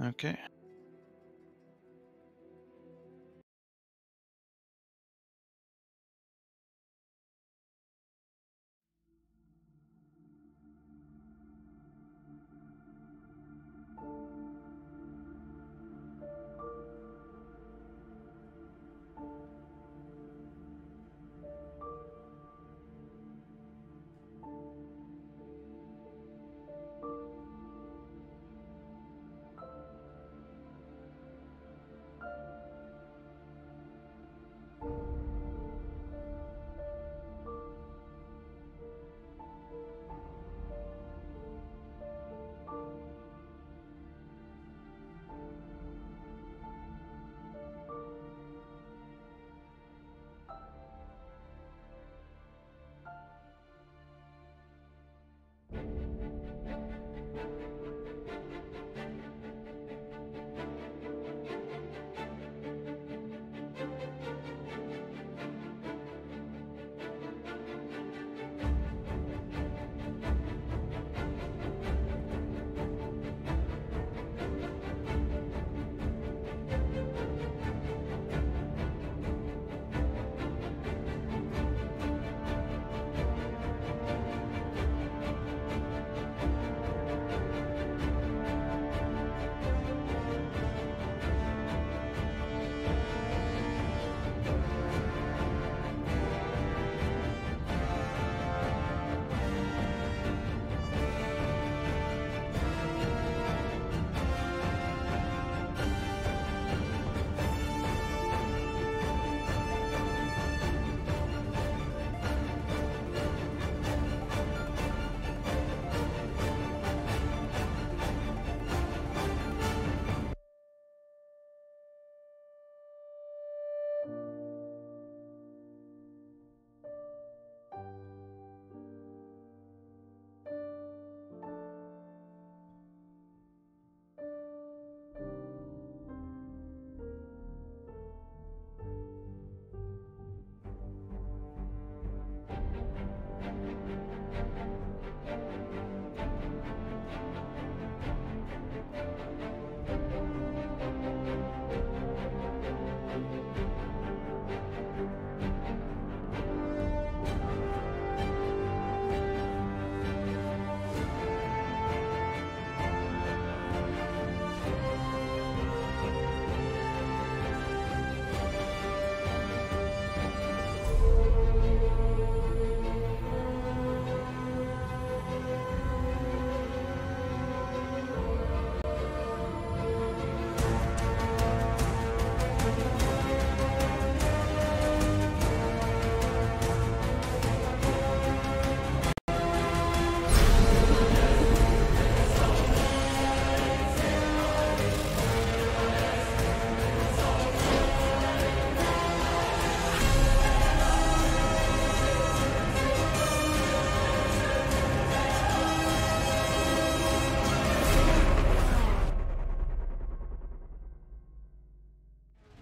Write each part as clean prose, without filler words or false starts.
Okay.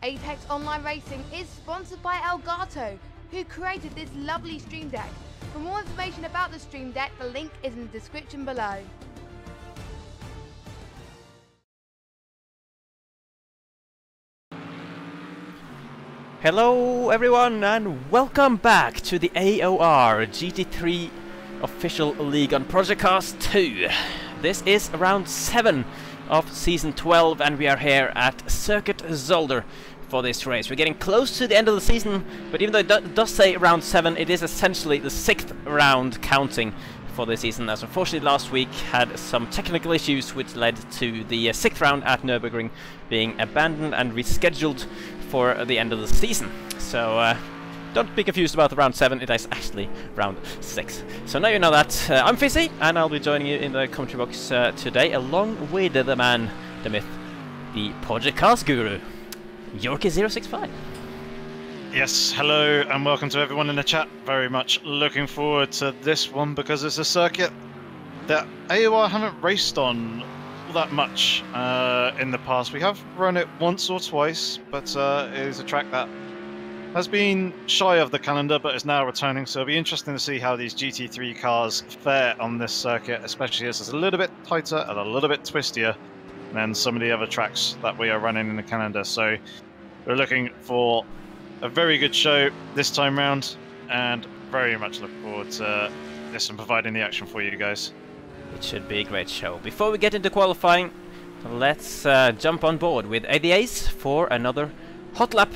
Apex Online Racing is sponsored by Elgato, who created this lovely stream deck. For more information about the stream deck, the link is in the description below. Hello everyone and welcome back to the AOR GT3 official league on Project Cars 2. This is round 7 of season 12 and we are here at Circuit Zolder for this race. We're getting close to the end of the season, but even though it does say round 7, it is essentially the 6th round counting for this season, as unfortunately last week had some technical issues which led to the 6th round at Nürburgring being abandoned and rescheduled for the end of the season. So don't be confused about the round 7, it is actually round 6. So now you know that. I'm Fisi and I'll be joining you in the commentary box today along with the man, the myth, the Project Cars guru, Yorkie065. Yes, hello and welcome to everyone in the chat. Very much looking forward to this one because it's a circuit that AOR haven't raced on all that much in the past. We have run it once or twice, but it is a track that has been shy of the calendar but is now returning, so it'll be interesting to see how these GT3 cars fare on this circuit, especially as it's a little bit tighter and a little bit twistier than some of the other tracks that we are running in the calendar. So we're looking for a very good show this time round, and very much look forward to this and providing the action for you guys. It should be a great show. Before we get into qualifying, let's jump on board with ADAs for another hot lap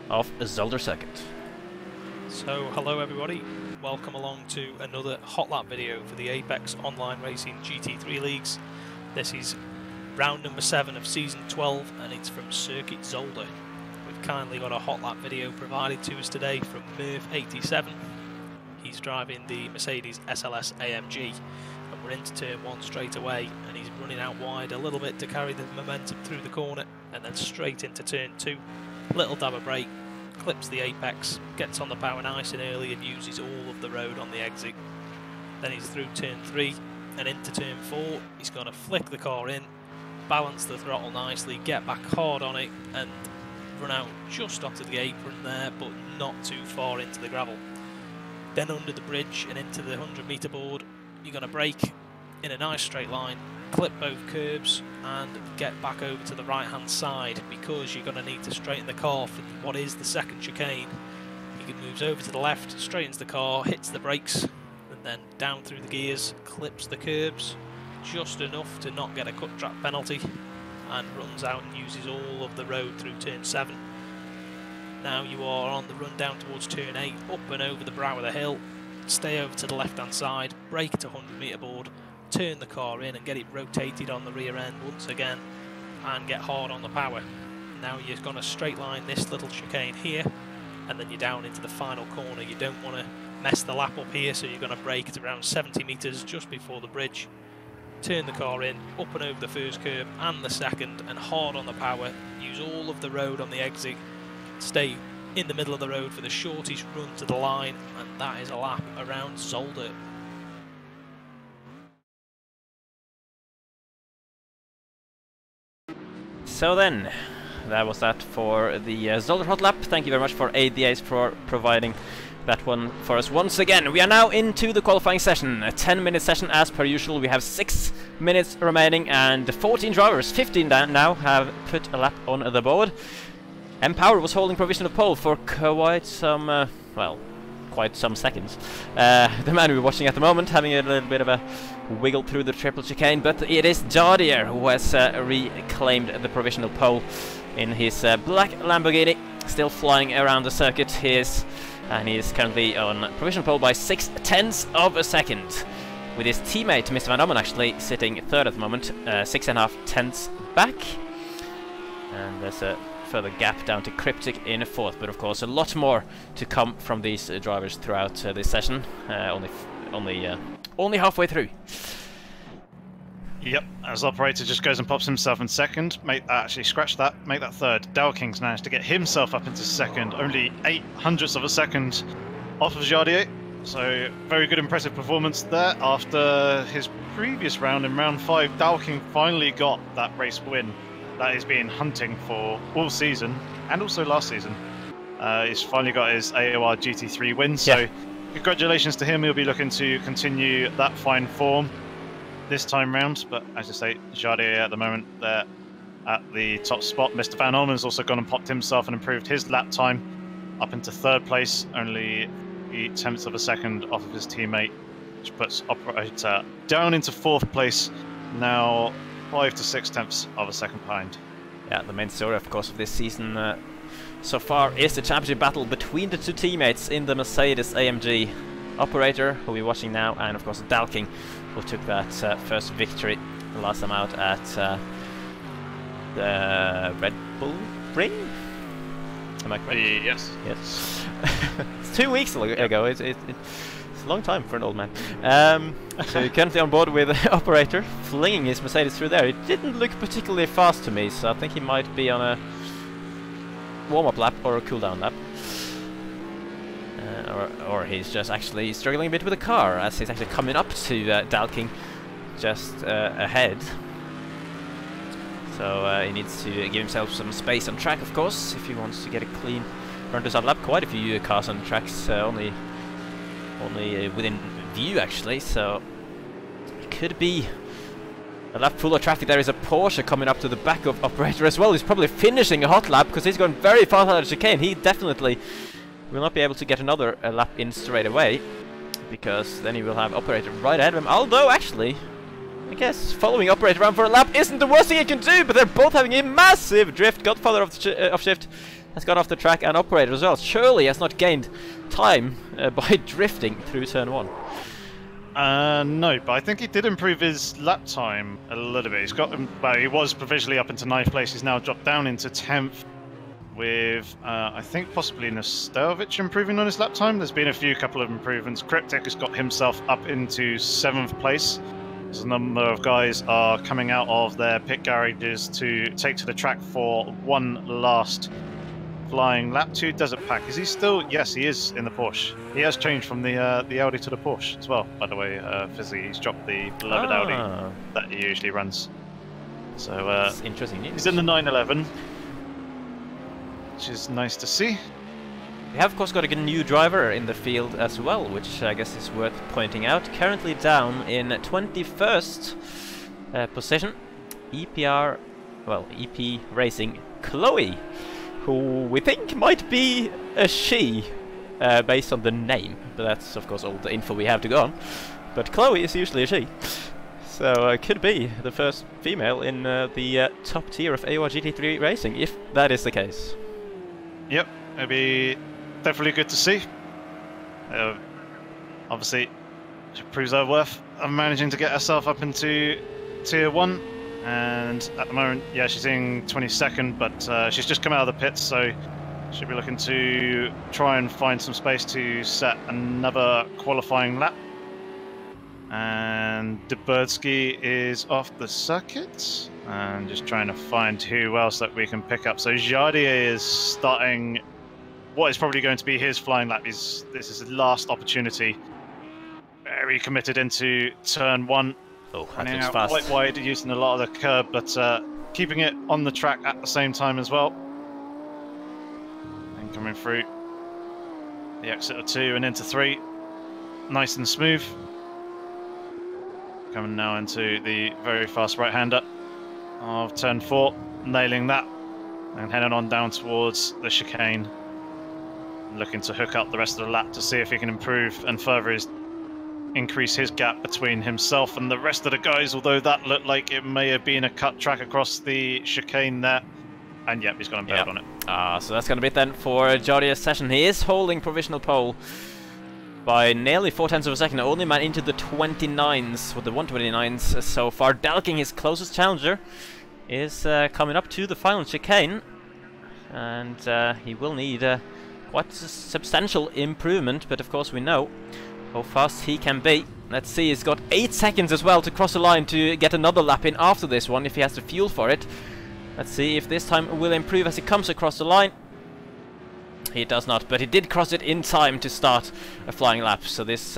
of Zolder circuit. So hello everybody, welcome along to another hot lap video for the Apex Online Racing GT3 leagues. This is round number 7 of season 12 and it's from Circuit Zolder. We've kindly got a hot lap video provided to us today from Murph87. He's driving the Mercedes SLS AMG and we're into turn 1 straight away, and he's running out wide a little bit to carry the momentum through the corner, and then straight into turn 2. Little dab of brake, clips the apex, gets on the power nice and early and uses all of the road on the exit. Then he's through turn 3 and into turn 4. He's going to flick the car in, balance the throttle nicely, get back hard on it and run out just onto the apron there, but not too far into the gravel. Then under the bridge and into the 100-metre board, you're going to brake in a nice straight line, clip both curbs and get back over to the right hand side, because you're going to need to straighten the car for what is the second chicane. He moves over to the left, straightens the car, hits the brakes and then down through the gears, clips the curbs just enough to not get a cut track penalty, and runs out and uses all of the road through turn 7. Now you are on the run down towards turn 8, up and over the brow of the hill, stay over to the left hand side, brake to 100-metre board, turn the car in and get it rotated on the rear end once again and get hard on the power. Now you're going to straight line this little chicane here and then you're down into the final corner. You don't want to mess the lap up here, so you're going to brake at around 70 metres just before the bridge, turn the car in, up and over the first curb and the second and hard on the power, use all of the road on the exit, stay in the middle of the road for the shortest run to the line, and that is a lap around Zolder. So then, that was that for the Zolder hot lap. Thank you very much for ADAs for providing that one for us once again. We are now into the qualifying session, a 10-minute session as per usual. We have 6 minutes remaining and 14 drivers, 15 now, have put a lap on the board. Empower was holding provisional pole for quite some, well, quite some seconds. The man we're watching at the moment having a little bit of a wiggle through the triple chicane, but it is Jardier who has reclaimed the provisional pole in his black Lamborghini, still flying around the circuit. He is currently on provisional pole by 0.6 of a second, with his teammate Mr. Van Ommen actually sitting third at the moment, 6.5 back, and there's a further gap down to Cryptic in 4th, but of course a lot more to come from these drivers throughout this session. Only halfway through. Yep, as operator just goes and pops himself in 2nd. Actually, scratch that. Make that 3rd. Dowking's managed to get himself up into 2nd, only 0.08 of a second off of Jardier. So very good, impressive performance there. After his previous round in round 5, Dowking finally got that race win that he's been hunting for all season, and also last season. He's finally got his AOR GT3 win, so congratulations to him. He'll be looking to continue that fine form this time round, but as I say, Jardier at the moment there at the top spot. Mr. Van Ommen's also gone and popped himself and improved his lap time up into 3rd place, only 0.8 of a second off of his teammate, which puts operator down into 4th place, now 5 to 0.6 of a second behind. Yeah, the main story, of course, of this season so far is the championship battle between the two teammates in the Mercedes AMG. Operator, who we're watching now, and of course Dalking, who took that first victory last time out at the Red Bull Ring. Am I correct? Yes. Yes. It's 2 weeks ago. It's a long time for an old man. So you're currently on board with Operator, flinging his Mercedes through there. It didn't look particularly fast to me, so I think he might be on a warm-up lap or a cool-down lap. Or he's just actually struggling a bit with the car, as he's actually coming up to Dalking just ahead. So he needs to give himself some space on track, of course, if he wants to get a clean run to lap. Quite a few cars on tracks, only within view actually, so it could be A lap full of traffic. There is a Porsche coming up to the back of Operator as well. He's probably finishing a hot lap because he's going very fast out of the chicane. He definitely will not be able to get another lap in straight away, because then he will have Operator right ahead of him. Although, actually, I guess following Operator around for a lap isn't the worst thing he can do, but they're both having a massive drift. Godfather of Shift has gone off the track, and Operator as well. Surely has not gained time by drifting through turn 1. No, but I think he did improve his lap time a little bit. He's got, well, he was provisionally up into 9th place. He's now dropped down into 10th with, I think, possibly Nostelvich improving on his lap time. There's been a couple of improvements. Cryptic has got himself up into 7th place. As a number of guys are coming out of their pit garages to take to the track for one last flying lap. 2 Desert Pack. Is he still? Yes, he is in the Porsche. He has changed from the Audi to the Porsche as well, by the way. Fisi, he's dropped the beloved Audi that he usually runs. So that's interesting news. He's in the 911, which is nice to see. We have, of course, got a new driver in the field as well, which I guess is worth pointing out. Currently down in 21st position, EP Racing Chloe, who we think might be a she, based on the name. But that's, of course, all the info we have to go on. But Chloe is usually a she. So could be the first female in the top tier of AOR GT3 racing, if that is the case. Yep, it'd be definitely good to see. Obviously, she proves her worth of managing to get herself up into tier 1. And at the moment, yeah, she's in 22nd, but she's just come out of the pits, so she'll be looking to try and find some space to set another qualifying lap. And Debirdsky is off the circuit, and just trying to find who else that we can pick up. So Jardier is starting what is probably going to be his flying lap. This is his last opportunity. Very committed into turn 1. Oh, that running looks out fast. quite wide, using a lot of the curb, but keeping it on the track at the same time as well. And coming through the exit of 2 and into 3, nice and smooth. Coming now into the very fast right-hander of turn 4, nailing that, and heading on down towards the chicane. Looking to hook up the rest of the lap to see if he can improve and further increase his gap between himself and the rest of the guys, although that looked like it may have been a cut track across the chicane there. And yep, he's got him bailed on it. So that's going to be it then for Jardier's session. He is holding provisional pole by nearly 0.4 of a second, only man into the 29s, with the 129s so far. Dalking, his closest challenger, is coming up to the final chicane, and he will need quite a substantial improvement, but of course we know how fast he can be. Let's see, he's got 8 seconds as well to cross the line to get another lap in after this one, if he has the fuel for it. Let's see if this time will improve as he comes across the line. He does not, but he did cross it in time to start a flying lap, so this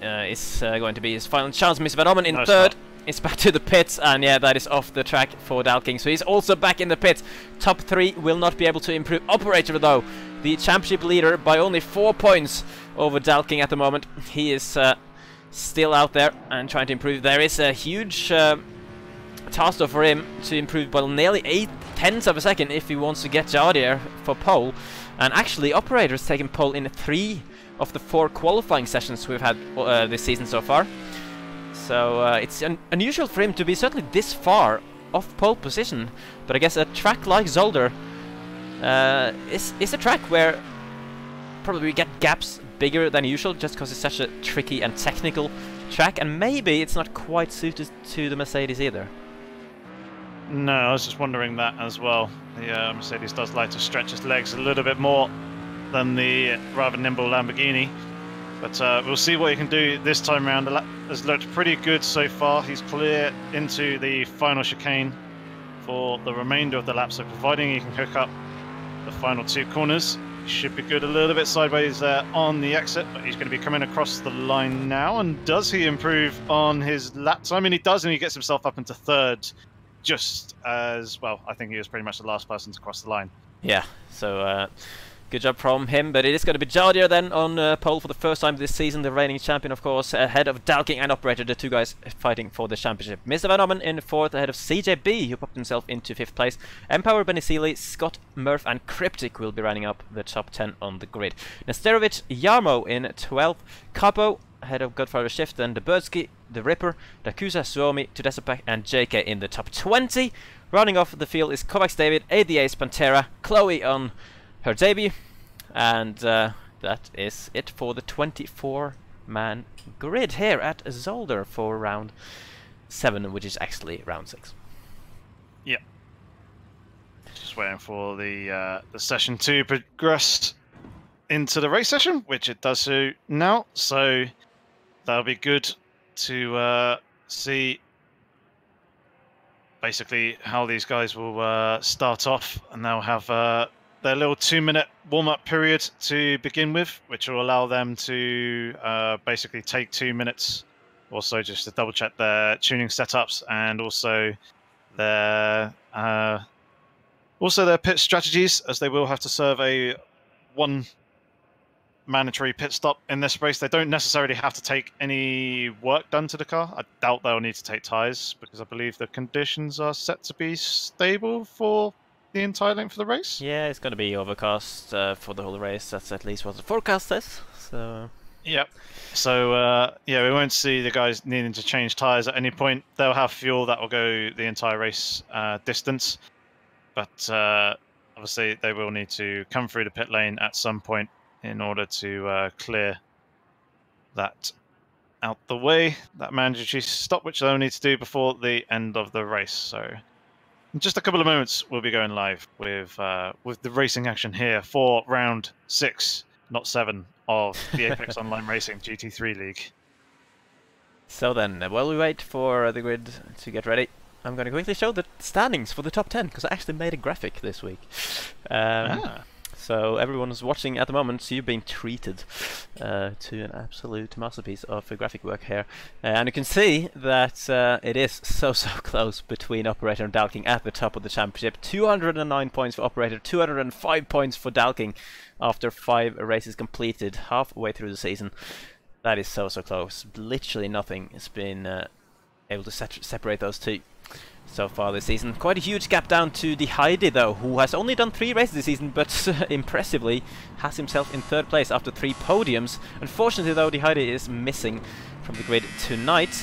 is going to be his final chance. Mr. Van Ommen in third. It's back to the pits, and yeah, that is off the track for Dalking, so he's also back in the pits. Top 3 will not be able to improve. Operator, though, the championship leader by only 4 points over Dalking at the moment. He is still out there and trying to improve. There is a huge task for him to improve by nearly 0.8 of a second if he wants to get Jardier for pole. And actually, Operator's taken pole in 3 of the 4 qualifying sessions we've had this season so far. So it's unusual for him to be certainly this far off pole position. But I guess a track like Zolder is a track where probably we get gaps bigger than usual, just because it's such a tricky and technical track, and maybe it's not quite suited to the Mercedes either. No, I was just wondering that as well. The Mercedes does like to stretch its legs a little bit more than the rather nimble Lamborghini. But we'll see what he can do this time around. The lap has looked pretty good so far. He's clear into the final chicane for the remainder of the lap, so providing he can hook up the final 2 corners, he should be good. A little bit sideways there on the exit, but he's going to be coming across the line now. And does he improve on his lap time? I mean, he does, and he gets himself up into 3rd. Just as well, I think he was pretty much the last person to cross the line. Yeah, so Good job from him, but it is going to be Zolder then on pole for the first time this season, the reigning champion, of course, ahead of Dalking and Operator, the two guys fighting for the championship. Mr. Van Ommen in 4th, ahead of CJB, who popped himself into 5th place. Empower, Benny Seeley, Scott, Murph, and Cryptic will be running up the top 10 on the grid. Nesterovic, Yarmo in 12th, Capo, ahead of Godfather Shift, and Debursky, The Ripper, Dakusa, Suomi, Tudesapak, and JK in the top 20. Running off the field is Kovacs David, ADA's Pantera, Chloe on her debut, and that is it for the 24-man grid here at Zolder for round 7, which is actually round 6. Yeah. Just waiting for the session to progress into the race session, which it does so now. So that'll be good to see basically how these guys will start off, and they'll have their little 2-minute warm-up period to begin with, which will allow them to basically take 2 minutes also just to double check their tuning setups, and also their pit strategies, as they will have to serve one mandatory pit stop in this race. They don't necessarily have to take any work done to the car. I doubt they'll need to take tyres, because I believe the conditions are set to be stable for the entire length of the race. Yeah, it's going to be overcast for the whole race. That's at least what the forecast says. So yep. So yeah, we won't see the guys needing to change tyres at any point. They'll have fuel that will go the entire race distance, but obviously they will need to come through the pit lane at some point in order to clear that out the way, that mandatory stop, which they'll need to do before the end of the race. So in just a couple of moments, we'll be going live with the racing action here for round 6, not 7, of the Apex Online Racing GT3 League. So then, while we wait for the grid to get ready, I'm going to quickly show the standings for the top 10, because I actually made a graphic this week. So everyone who's watching at the moment, so you've been treated to an absolute masterpiece of graphic work here. And you can see that it is so close between Operator and Dalking at the top of the championship. 209 points for Operator, 205 points for Dalking after 5 races completed halfway through the season. That is so close. Literally nothing has been able to separate those two so far this season. Quite a huge gap down to the Heidi though, who has only done 3 races this season, but impressively has himself in 3rd place after 3 podiums. Unfortunately though, the Heidi is missing from the grid tonight.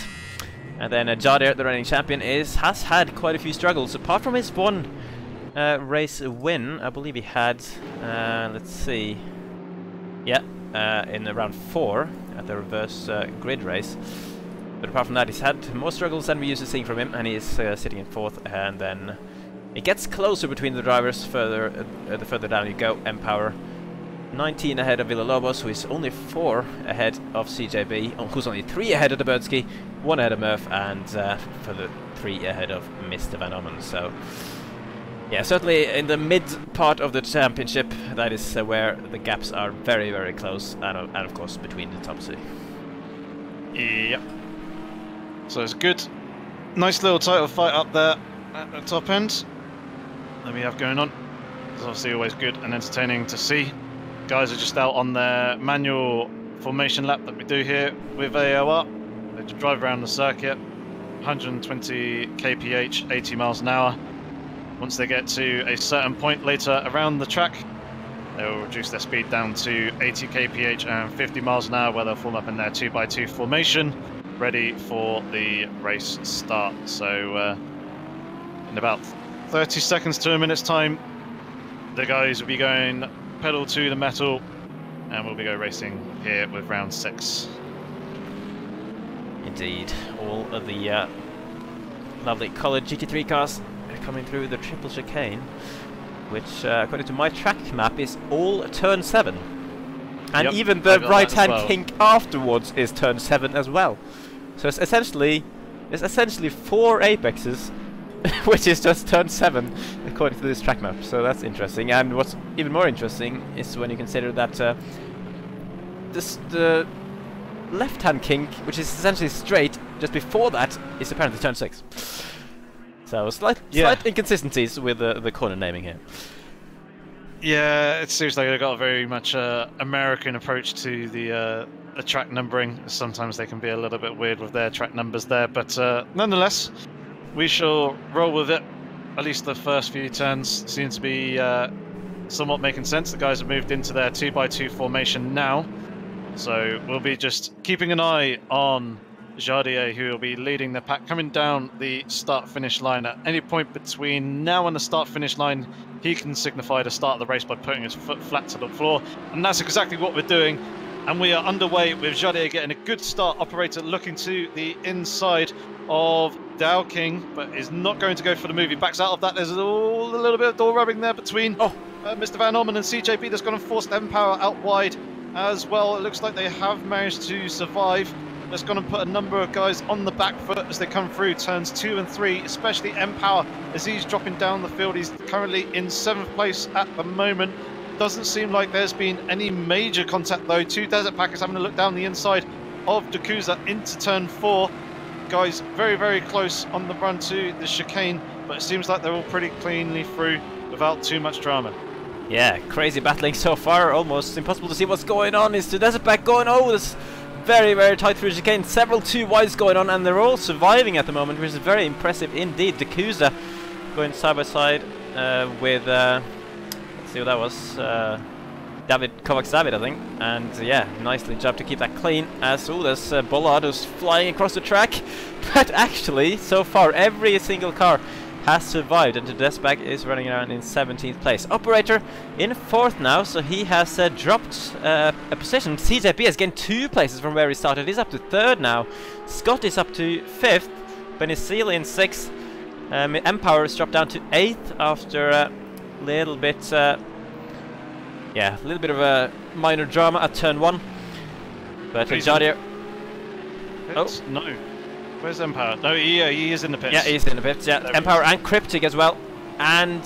And then Zolder, the reigning champion, has had quite a few struggles. Apart from his one race win, I believe he had, let's see, yeah, in round 4 at the reverse grid race. But apart from that, he's had more struggles than we used to see from him, and he is sitting in 4th. And then it gets closer between the drivers the further down you go. Empower 19 ahead of Villalobos, who is only 4 ahead of CJB, who's only 3 ahead of Debursky, 1 ahead of Murph, and further 3 ahead of Mr. Van Ommen. So yeah, certainly in the mid part of the championship, that is where the gaps are very close, and of course between the top 2. Yep. So it's good, nice little title fight up there at the top end that we have going on. It's obviously always good and entertaining to see. Guys are just out on their manual formation lap that we do here with AOR. They just drive around the circuit, 120 kph, 80 miles an hour. Once they get to a certain point later around the track, they will reduce their speed down to 80 kph and 50 miles an hour, where they'll form up in their 2x2 formation, ready for the race start. So in about 30 seconds to a minute's time, the guys will be going pedal to the metal, and we'll be go racing here with round 6. Indeed, all of the lovely coloured GT3 cars are coming through the triple chicane, which according to my track map is all turn 7. And yep, even the right-hand kink afterwards is turn 7 as well. So it's essentially 4 apexes, which is just turn 7 according to this track map. So that's interesting. And what's even more interesting is when you consider that the left-hand kink, which is essentially straight, just before that is apparently turn 6. So slight inconsistencies with the corner naming here. Yeah, it seems like they've got a very much American approach to the track numbering. Sometimes they can be a little bit weird with their track numbers there, but nonetheless, we shall roll with it. At least the first few turns seem to be somewhat making sense. The guys have moved into their 2x2 formation now, so we'll be just keeping an eye on Jardier, who will be leading the pack, coming down the start-finish line. At any point between now and the start-finish line, he can signify the start of the race by putting his foot flat to the floor, and that's exactly what we're doing. And we are underway with Jardier getting a good start. Operator looking to the inside of Dow King, but is not going to go for the move. He backs out of that. There's a little bit of door rubbing there between Mr. Van Orman and CJB. That's going to force Empower out wide as well. It looks like they have managed to survive. That's going to put a number of guys on the back foot as they come through turns 2 and 3, especially Empower as he's dropping down the field. He's currently in 7th place at the moment. Doesn't seem like there's been any major contact though. 2 Desert Packers having a look down the inside of Dakuza into turn 4. Guys very, very close on the run to the chicane, but it seems like they're all pretty cleanly through without too much drama. Yeah, crazy battling so far. Almost impossible to see what's going on. Is the Desert Pack going? Oh, this very, very tight through the chicane. Several 2 wides going on, and they're all surviving at the moment, which is very impressive indeed. Dakuza going side by side with let's see what that was, David Kovacs David, I think, and yeah, nicely job to keep that clean. As well as Bollard is flying across the track, but actually so far every single car has survived, and the Desbag is running around in 17th place. Operator in 4th now, so he has dropped a position. CJB has gained 2 places from where he started. He's up to 3rd now. Scott is up to 5th. Benicil in 6th. Empower has dropped down to 8th after a little bit, yeah, a little bit of a minor drama at turn 1. But Jardier. Oh no. Where's Empower? No, he is in the pits. Yeah, he's in the pits, yeah. Empower and Cryptic as well. And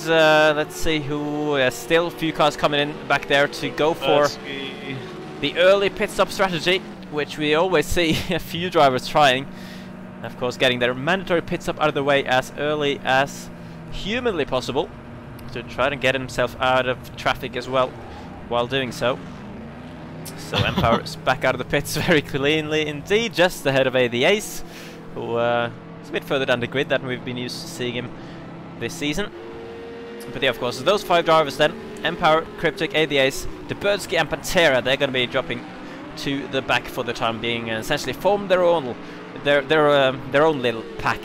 let's see who... still a few cars coming in back there to go for the early pit stop strategy, which we always see a few drivers trying. Of course, getting their mandatory pit stop out of the way as early as humanly possible to try to get himself out of traffic as well while doing so. So Empower is back out of the pits very cleanly indeed, just ahead of the Ace, who is a bit further down the grid than we've been used to seeing him this season. But yeah, of course, those 5 drivers then, Empower, Cryptic, Ace, Debursky and Pantera, they're going to be dropping to the back for the time being and essentially form their own little pack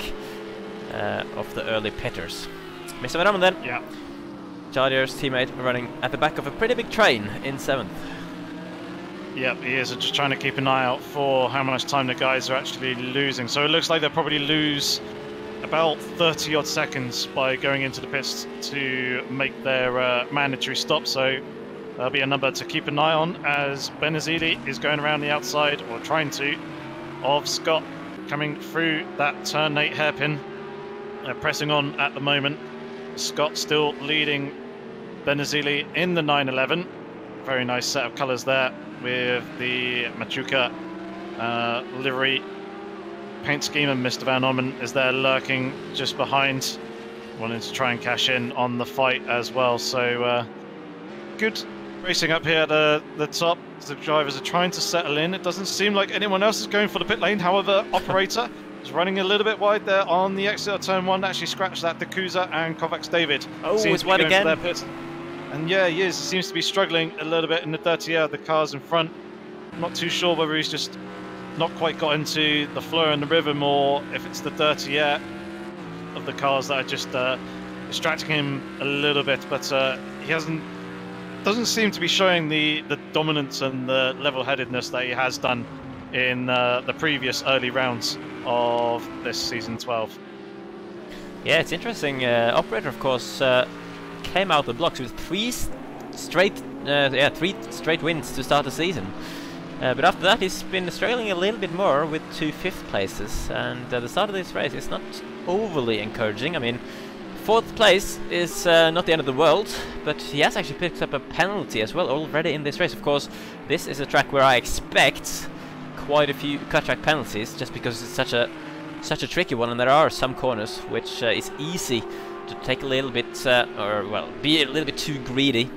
of the early pitters. Mr. Van Orman then, yeah. Jardier's teammate running at the back of a pretty big train in 7th. Yep, he is. Just trying to keep an eye out for how much time the guys are actually losing. So it looks like they'll probably lose about 30 odd seconds by going into the pits to make their mandatory stop. So there'll be a number to keep an eye on as Benazili is going around the outside, or trying to, of Scott coming through that turn 8 hairpin. Pressing on at the moment. Scott still leading Benazili in the 911. Very nice set of colours there, with the Machuca livery paint scheme, and Mr. Van Orman is there lurking just behind, wanting to try and cash in on the fight as well. So good racing up here at the top. The drivers are trying to settle in. It doesn't seem like anyone else is going for the pit lane. However, Operator is running a little bit wide there on the exit of turn 1. Actually scratched that. Dakuza and Kovacs David. Oh, it's wide again. And yeah, he is. He seems to be struggling a little bit in the dirty air of the cars in front. I'm not too sure whether he's just not quite got into the flow and the rhythm, or if it's the dirty air of the cars that are just distracting him a little bit. But he doesn't seem to be showing the dominance and the level-headedness that he has done in the previous early rounds of this season 12. Yeah, it's interesting. Operator, of course, came out the blocks with 3 straight wins to start the season. But after that, he's been struggling a little bit more with 2 5th places, and the start of this race is not overly encouraging. I mean, 4th place is not the end of the world, but he has actually picked up a penalty as well already in this race. Of course, this is a track where I expect quite a few cut track penalties, just because it's such a tricky one, and there are some corners which is easy to take a little bit, or well, be a little bit too greedy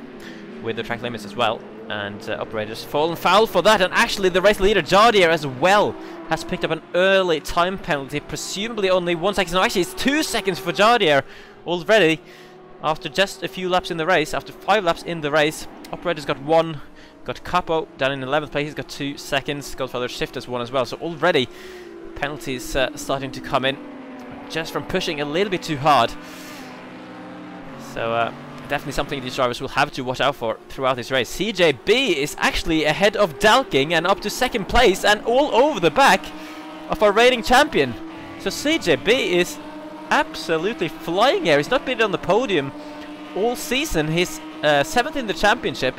with the track limits as well. And operators fallen foul for that, and actually the race leader Jardier as well has picked up an early time penalty, presumably only 1 second. No, actually it's 2 seconds for Jardier already after just a few laps in the race. After 5 laps in the race, operators got 1, got Capo down in 11th place, he's got 2 seconds, Godfather Shift has 1 as well, so already penalties starting to come in just from pushing a little bit too hard. So definitely something these drivers will have to watch out for throughout this race. CJB is actually ahead of Dalking and up to 2nd place and all over the back of our reigning champion. So CJB is absolutely flying here. He's not been on the podium all season. He's 7th in the championship,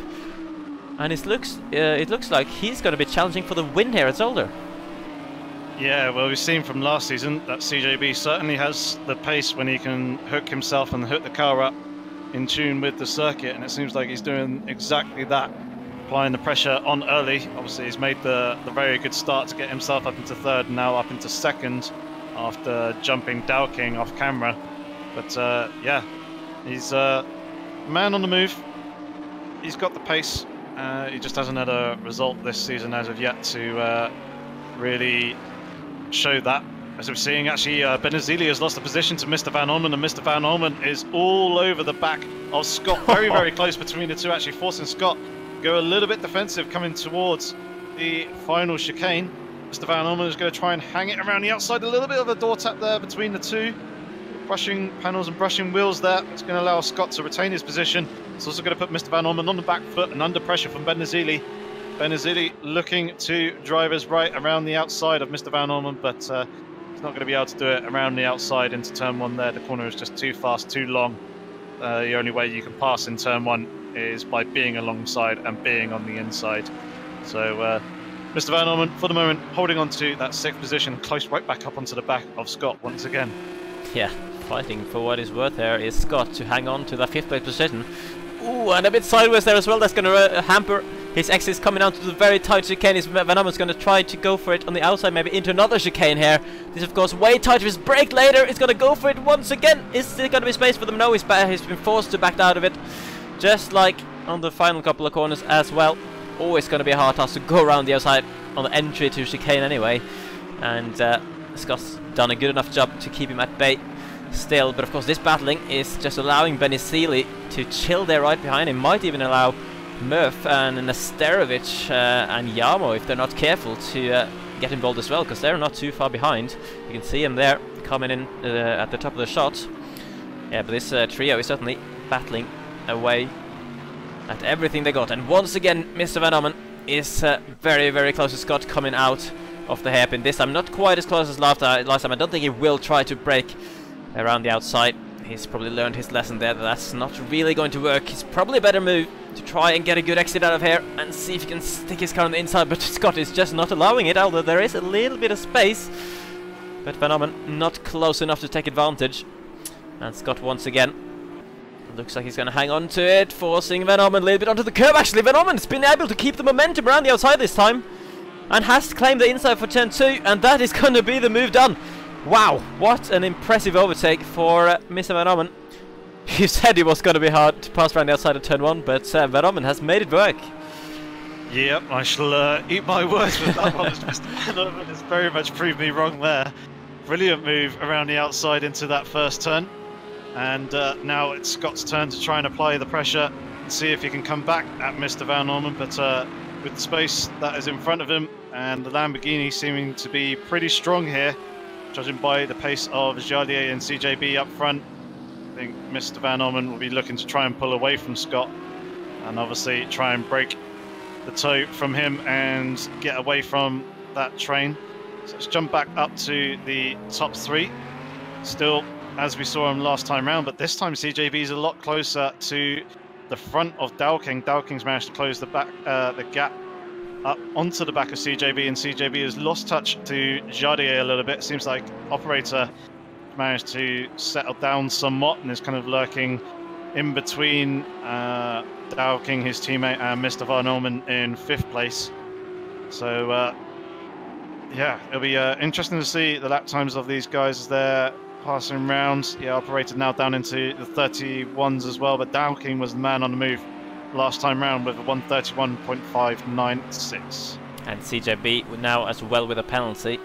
and it looks like he's going to be challenging for the win here at Zolder. Yeah, well, we've seen from last season that CJB certainly has the pace when he can hook himself and hook the car up in tune with the circuit, and it seems like he's doing exactly that, applying the pressure on early. Obviously he's made the very good start to get himself up into 3rd and now up into 2nd after jumping Dalking off camera. But yeah, he's a man on the move. He's got the pace. He just hasn't had a result this season as of yet to really show that. As we're seeing, actually, Benazili has lost the position to Mr. Van Orman, and Mr. Van Orman is all over the back of Scott. Very, very close between the two, actually forcing Scott to go a little bit defensive coming towards the final chicane. Mr. Van Orman is going to try and hang it around the outside. A little bit of a door tap there between the two. Brushing panels and brushing wheels there. It's going to allow Scott to retain his position. It's also going to put Mr. Van Orman on the back foot and under pressure from Benazili. Benazili looking to drive us right around the outside of Mr. Van Orman, but he's not going to be able to do it around the outside into turn 1 there. The corner is just too fast, too long. The only way you can pass in turn 1 is by being alongside and being on the inside. So Mr. Van Orman, for the moment, holding on to that 6th position, close right back up onto the back of Scott once again. Yeah, fighting for what is worth there is Scott to hang on to that 5th place position. Ooh, and a bit sideways there as well. That's going to hamper his exits coming down to the very tight chicane. Van Orman's going to try to go for it on the outside, maybe into another chicane here. This, of course, way tighter. His brake later. He's going to go for it once again. Is there going to be space for them? No, he's been forced to back out of it. Just like on the final couple of corners as well. Always going to be a hard task to go around the outside on the entry to chicane anyway. And Scott's done a good enough job to keep him at bay still. But of course, this battling is just allowing Benizili to chill there right behind him. Might even allow Murph and Nesterovic and Yamo, if they're not careful, to get involved as well, because they're not too far behind. You can see him there coming in at the top of the shot. Yeah, but this trio is certainly battling away at everything they got. And once again, Mr. Van Orman is very, very close to Scott coming out of the hairpin. This time not quite as close as last time. I don't think he will try to break around the outside. He's probably learned his lesson there, that that's not really going to work. It's probably a better move to try and get a good exit out of here and see if he can stick his car on the inside, but Scott is just not allowing it, although there is a little bit of space. But Van Orman not close enough to take advantage. And Scott once again looks like he's going to hang on to it, forcing Van Orman a little bit onto the curb. Actually, Van Orman's been able to keep the momentum around the outside this time and has claimed the inside for turn 2, and that is going to be the move done. Wow, what an impressive overtake for Mr. Van Orman. You said it was going to be hard to pass around the outside of turn 1, but Van Orman has made it work. Yep, I shall eat my words with that one. Mr. Van Orman has very much proved me wrong there. Brilliant move around the outside into that first turn. And now it's Scott's turn to try and apply the pressure and see if he can come back at Mr. Van Orman, but with the space that is in front of him and the Lamborghini seeming to be pretty strong here, judging by the pace of Jardier and CJB up front, I think Mr. Van Orman will be looking to try and pull away from Scott and obviously try and break the toe from him and get away from that train. So let's jump back up to the top 3. Still, as we saw him last time round, but this time CJB is a lot closer to the front of Dalking. Dalking's managed to close the gap up onto the back of CJB, and CJB has lost touch to Jardier a little bit. Seems like operator managed to settle down somewhat and is kind of lurking in between Dalking, his teammate, and Mr. Van Orman in 5th place. So yeah, it'll be interesting to see the lap times of these guys as they're passing round. Yeah, operator now down into the 31s as well, but Dalking was the man on the move last time round with a 131.596. And CJB now as well with a penalty.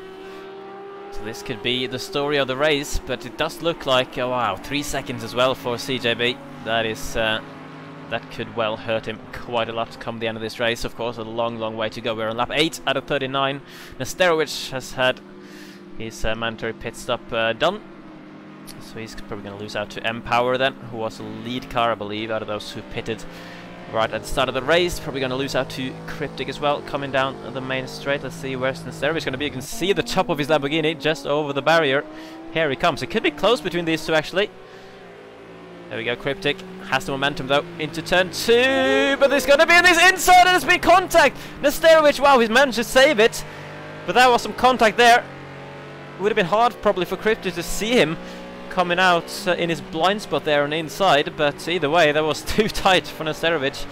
So this could be the story of the race, but it does look like, oh wow, 3 seconds as well for CJB. That is, that could well hurt him quite a lot come the end of this race. Of course, a long way to go. We're on lap 8 out of 39. Nesterovic has had his mandatory pit stop done. So he's probably going to lose out to M-Power then, who was the lead car, I believe, out of those who pitted right at the start of the race. Probably going to lose out to Cryptic as well, coming down the main straight. Let's see where's Nesterovic going to be. You can see the top of his Lamborghini just over the barrier. Here he comes. It could be close between these two, actually. There we go, Cryptic has the momentum though into turn 2, but there's going to be this inside and there's been contact! Nesterovic, wow, he's managed to save it, but there was some contact there. It would have been hard probably for Cryptic to see him coming out in his blind spot there on the inside, but either way that was too tight for Nesterovic,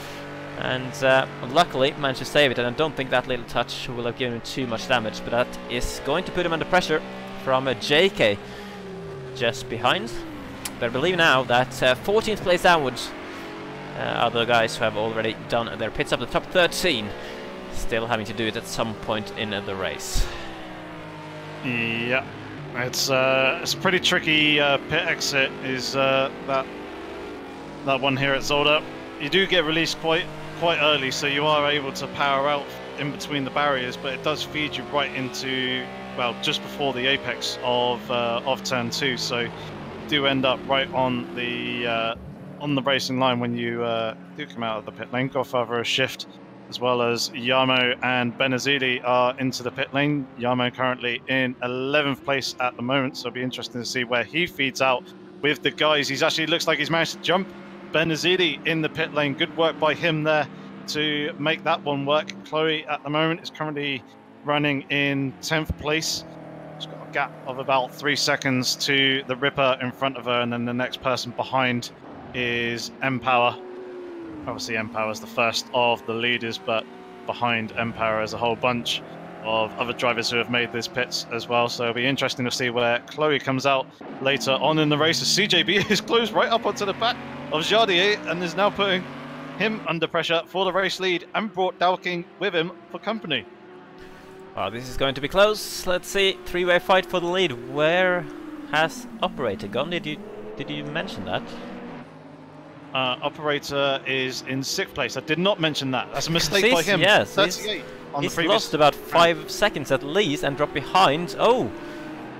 and luckily managed to save it, and I don't think that little touch will have given him too much damage, but that is going to put him under pressure from JK just behind. But I believe now that 14th place downwards are the guys who have already done their pits up the top 13, still having to do it at some point in the race. Yeah, it's a pretty tricky pit exit. Is that one here at Zolder? You do get released quite early, so you are able to power out in between the barriers, but it does feed you right into, well, just before the apex of turn 2. So do end up right on the racing line when you do come out of the pit lane. Godfather a shift, as well as Yamo and Benazili are into the pit lane. Yamo currently in 11th place at the moment, so it'll be interesting to see where he feeds out with the guys. He's actually looks like he's managed to jump Benazili in the pit lane. Good work by him there to make that one work. Chloe at the moment is currently running in 10th place. She's got a gap of about 3 seconds to the Ripper in front of her, and then the next person behind is M-Power. Obviously M-Power is the first of the leaders, but behind M-Power is a whole bunch of other drivers who have made these pits as well, so it'll be interesting to see where Chloe comes out later on in the race. As CJB is closed right up onto the back of Jardier and is now putting him under pressure for the race lead, and brought Dalking with him for company. Oh, this is going to be close. Let's see, three-way fight for the lead. Where has Operator gone? Did you mention that? Operator is in 6th place. I did not mention that. That's a mistake by him. Yes, 38 on the he's previous lost about 5 seconds at least and dropped behind. Oh,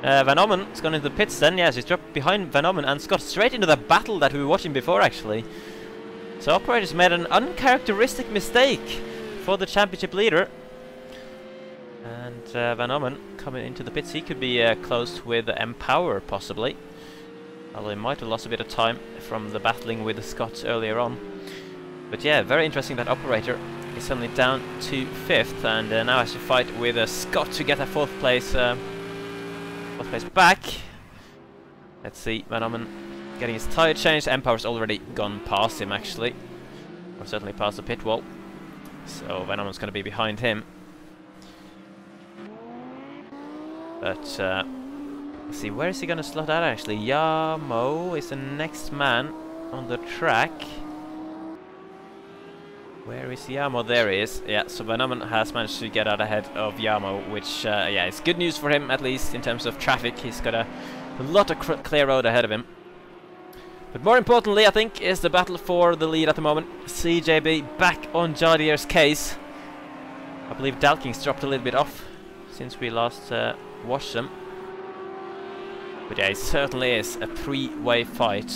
Van Ommen has gone into the pits then. Yes, he's dropped behind Van Ommen and got straight into the battle that we were watching before, actually. So Operator's made an uncharacteristic mistake for the championship leader. And Van Ommen coming into the pits. He could be close with M-Power possibly. Although he might have lost a bit of time from the battling with the Scots earlier on. But yeah, very interesting that Operator is suddenly down to 5th and now has to fight with Scott to get a 4th place back. Let's see, Van Ommen getting his tyre changed. M-Power's already gone past him actually, or certainly past the pit wall. So Van Ommen's going to be behind him. But let's see, where is he going to slot out actually? Yamo is the next man on the track. Where is Yamo? There he is. Yeah, so Van Ommen has managed to get out ahead of Yamo, which, yeah, it's good news for him, at least in terms of traffic. He's got a lot of clear road ahead of him. But more importantly, I think, is the battle for the lead at the moment. CJB back on Jardier's case. I believe Dalking's dropped a little bit off since we last watched them. But yeah, it certainly is a three-way fight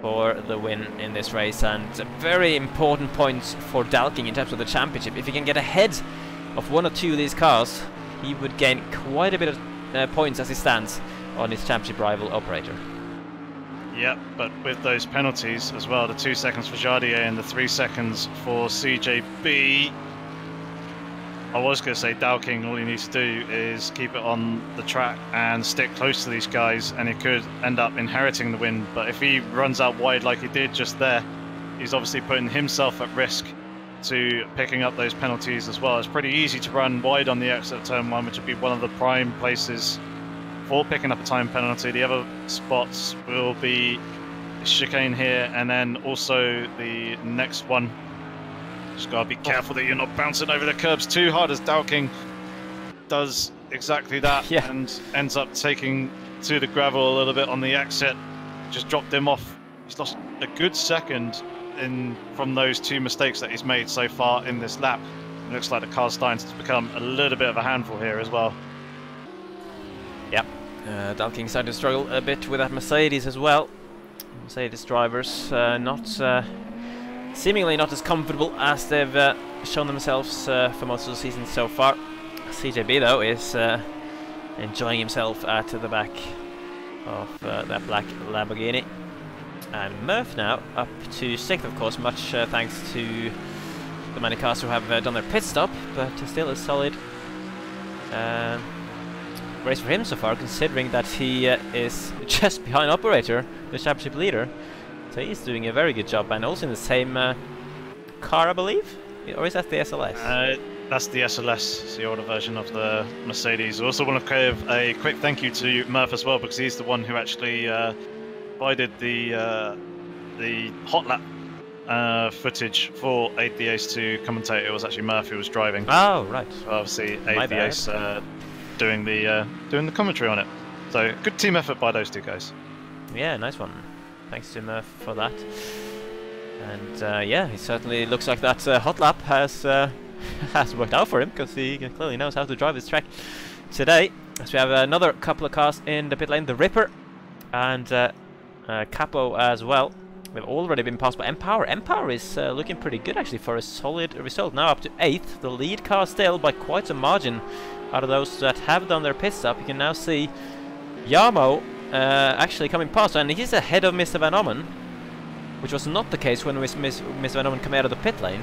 for the win in this race, and a very important point for Dalking in terms of the championship. If he can get ahead of one or two of these cars, he would gain quite a bit of points as he stands on his championship rival Operator. Yep, but with those penalties as well, the 2 seconds for Jardier and the 3 seconds for CJB, I was going to say Dalking, all he needs to do is keep it on the track and stick close to these guys, and he could end up inheriting the win. But if he runs out wide like he did just there, he's obviously putting himself at risk to picking up those penalties as well. It's pretty easy to run wide on the exit of turn 1, which would be one of the prime places for picking up a time penalty. The other spots will be chicane here, and then also the next one. Just gotta be careful that you're not bouncing over the curbs too hard, as Dowking does exactly that and ends up taking to the gravel a little bit on the exit. Just dropped him off. He's lost a good second from those two mistakes that he's made so far in this lap. It looks like the car's starting to become a little bit of a handful here as well. Yep, Dowking starting to struggle a bit with that Mercedes as well. Mercedes drivers seemingly not as comfortable as they've shown themselves for most of the season so far. CJB though is enjoying himself at the back of that black Lamborghini. And Murph now up to 6th, of course, much thanks to the many cars who have done their pit stop, but still a solid race for him so far, considering that he is just behind Operator, the championship leader. So he's doing a very good job, and also in the same car, I believe? Or is that the SLS? That's the SLS, it's the older version of the Mercedes. I also want to give a quick thank you to Murph as well, because he's the one who actually provided the hot lap footage for Aid the Ace to commentate. It was actually Murph who was driving. Oh, right. So obviously Aid the Ace doing the commentary on it. So good team effort by those two guys. Yeah, nice one. Thanks to Murph for that. And yeah, it certainly looks like that hot lap has worked out for him, because he clearly knows how to drive this track today. As we have another couple of cars in the pit lane, the Ripper and Capo as well. We've already been passed by Empower. Empower is looking pretty good actually for a solid result. Now up to 8th, the lead car still by quite a margin out of those that have done their pit stop. You can now see Yarmo actually coming past, and he's ahead of Mr. Van Ommen, which was not the case when Mr. Van Ommen came out of the pit lane.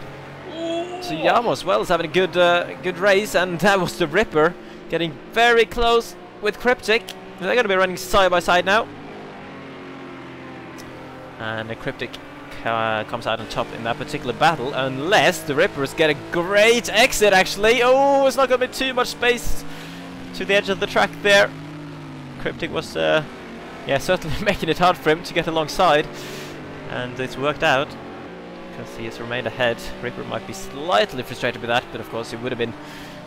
So Yarmo as well is having a good race, and that was the Ripper getting very close with Cryptic. They're going to be running side by side now. And the Cryptic comes out on top in that particular battle, unless the Rippers get a great exit actually. Oh, it's not going to be too much space to the edge of the track there. Cryptic was yeah, certainly making it hard for him to get alongside, and it's worked out because he has remained ahead. Ripper might be slightly frustrated with that, but of course it would have been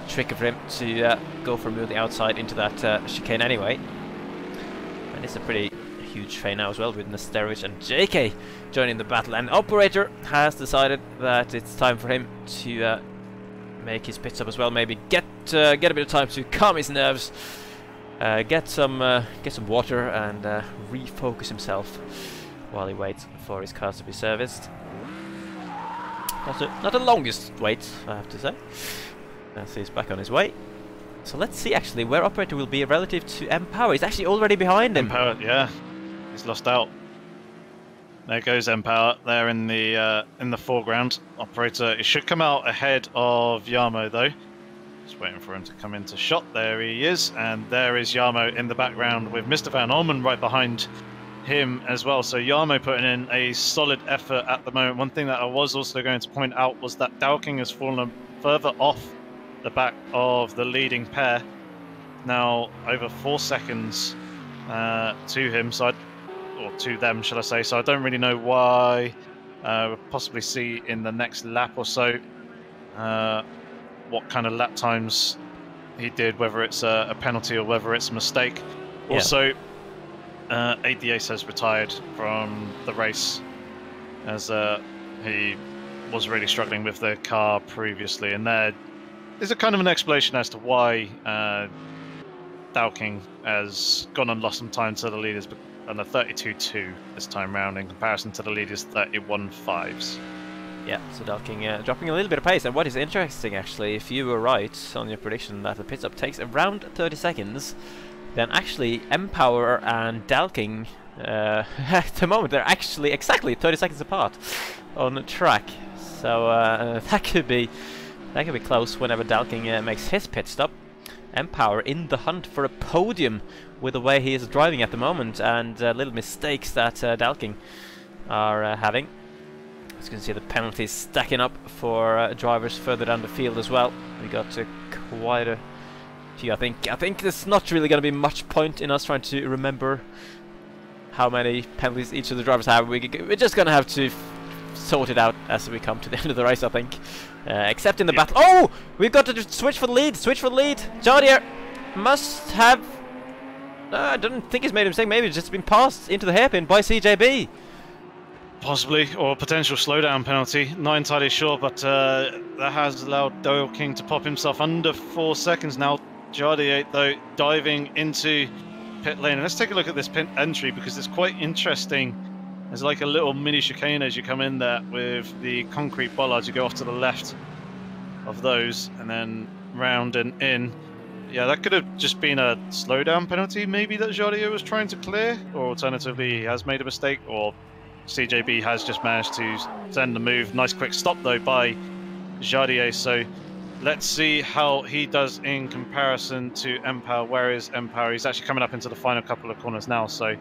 tricky for him to go from the outside into that chicane anyway. And it's a pretty huge fray now as well, with Nesterovich and JK joining the battle, and Operator has decided that it's time for him to make his pit stop as well. Maybe get a bit of time to calm his nerves, get some water, and refocus himself while he waits for his cars to be serviced. Not the longest wait, I have to say, as he's back on his way. So let's see actually where Operator will be relative to Empower. He's actually already behind him. Empower, yeah. He's lost out. There goes Empower there in the foreground. Operator, he should come out ahead of Yarmo though. Just waiting for him to come into shot. There he is, and there is Yarmo in the background with Mr. Van Ommen right behind him as well. So Yarmo putting in a solid effort at the moment. One thing that I was also going to point out was that Dowking has fallen further off the back of the leading pair. Now over 4 seconds to him, or to them, shall I say. So I don't really know why. We'll possibly see in the next lap or so what kind of lap times he did, whether it's a penalty or whether it's a mistake. Yeah. Also, Aid the Ace has retired from the race, as he was really struggling with the car previously, and there is a kind of an explanation as to why Dowking has gone and lost some time to the leaders, but on a 32.2 this time round in comparison to the leaders' 31.5s. Yeah, so Dowking dropping a little bit of pace. And what is interesting actually, if you were right on your prediction that the pit stop takes around 30 seconds, then actually Empower and Dowking at the moment they're actually exactly 30 seconds apart on the track. So that could be close whenever Dowking makes his pit stop. Empower in the hunt for a podium with the way he is driving at the moment, and little mistakes that Dowking are having. As you can see, the penalties stacking up for drivers further down the field as well. We got quite a few. I think there's not really going to be much point in us trying to remember how many penalties each of the drivers have. We're just gonna have to sort it out as we come to the end of the race, I think. Except in the battle. Oh, we've got to switch for the lead. Switch for the lead. Jardier must have. I don't think he's made a mistake. Maybe it's just been passed into the hairpin by CJB. Possibly, or potential slowdown penalty. Not entirely sure, but that has allowed Dale King to pop himself under 4 seconds now. Jardier, though, diving into pit lane. And let's take a look at this pit entry, because it's quite interesting. There's like a little mini chicane as you come in there with the concrete bollards. You go off to the left of those and then round and in. Yeah, that could have just been a slowdown penalty maybe that Jardier was trying to clear, or alternatively he has made a mistake, or CJB has just managed to send the move. Nice quick stop though by Jardier, so let's see how he does in comparison to Empower. Where is Empower? He's actually coming up into the final couple of corners now, so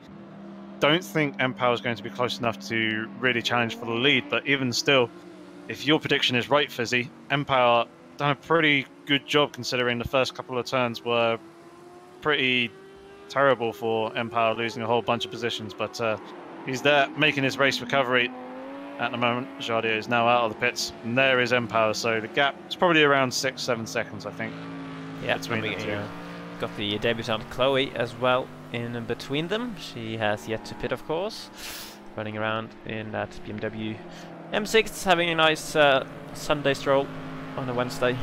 don't think Empower is going to be close enough to really challenge for the lead, but even still, if your prediction is right, Fizzy, Empower done a pretty good job considering the first couple of turns were pretty terrible for Empower, losing a whole bunch of positions, but he's there making his race recovery at the moment. Jardier is now out of the pits, and there is Empower, so the gap is probably around 6-7 seconds, I think. Yeah, between the two. Got the debutant Chloe as well in between them. She has yet to pit, of course, running around in that BMW M6, having a nice Sunday stroll on a Wednesday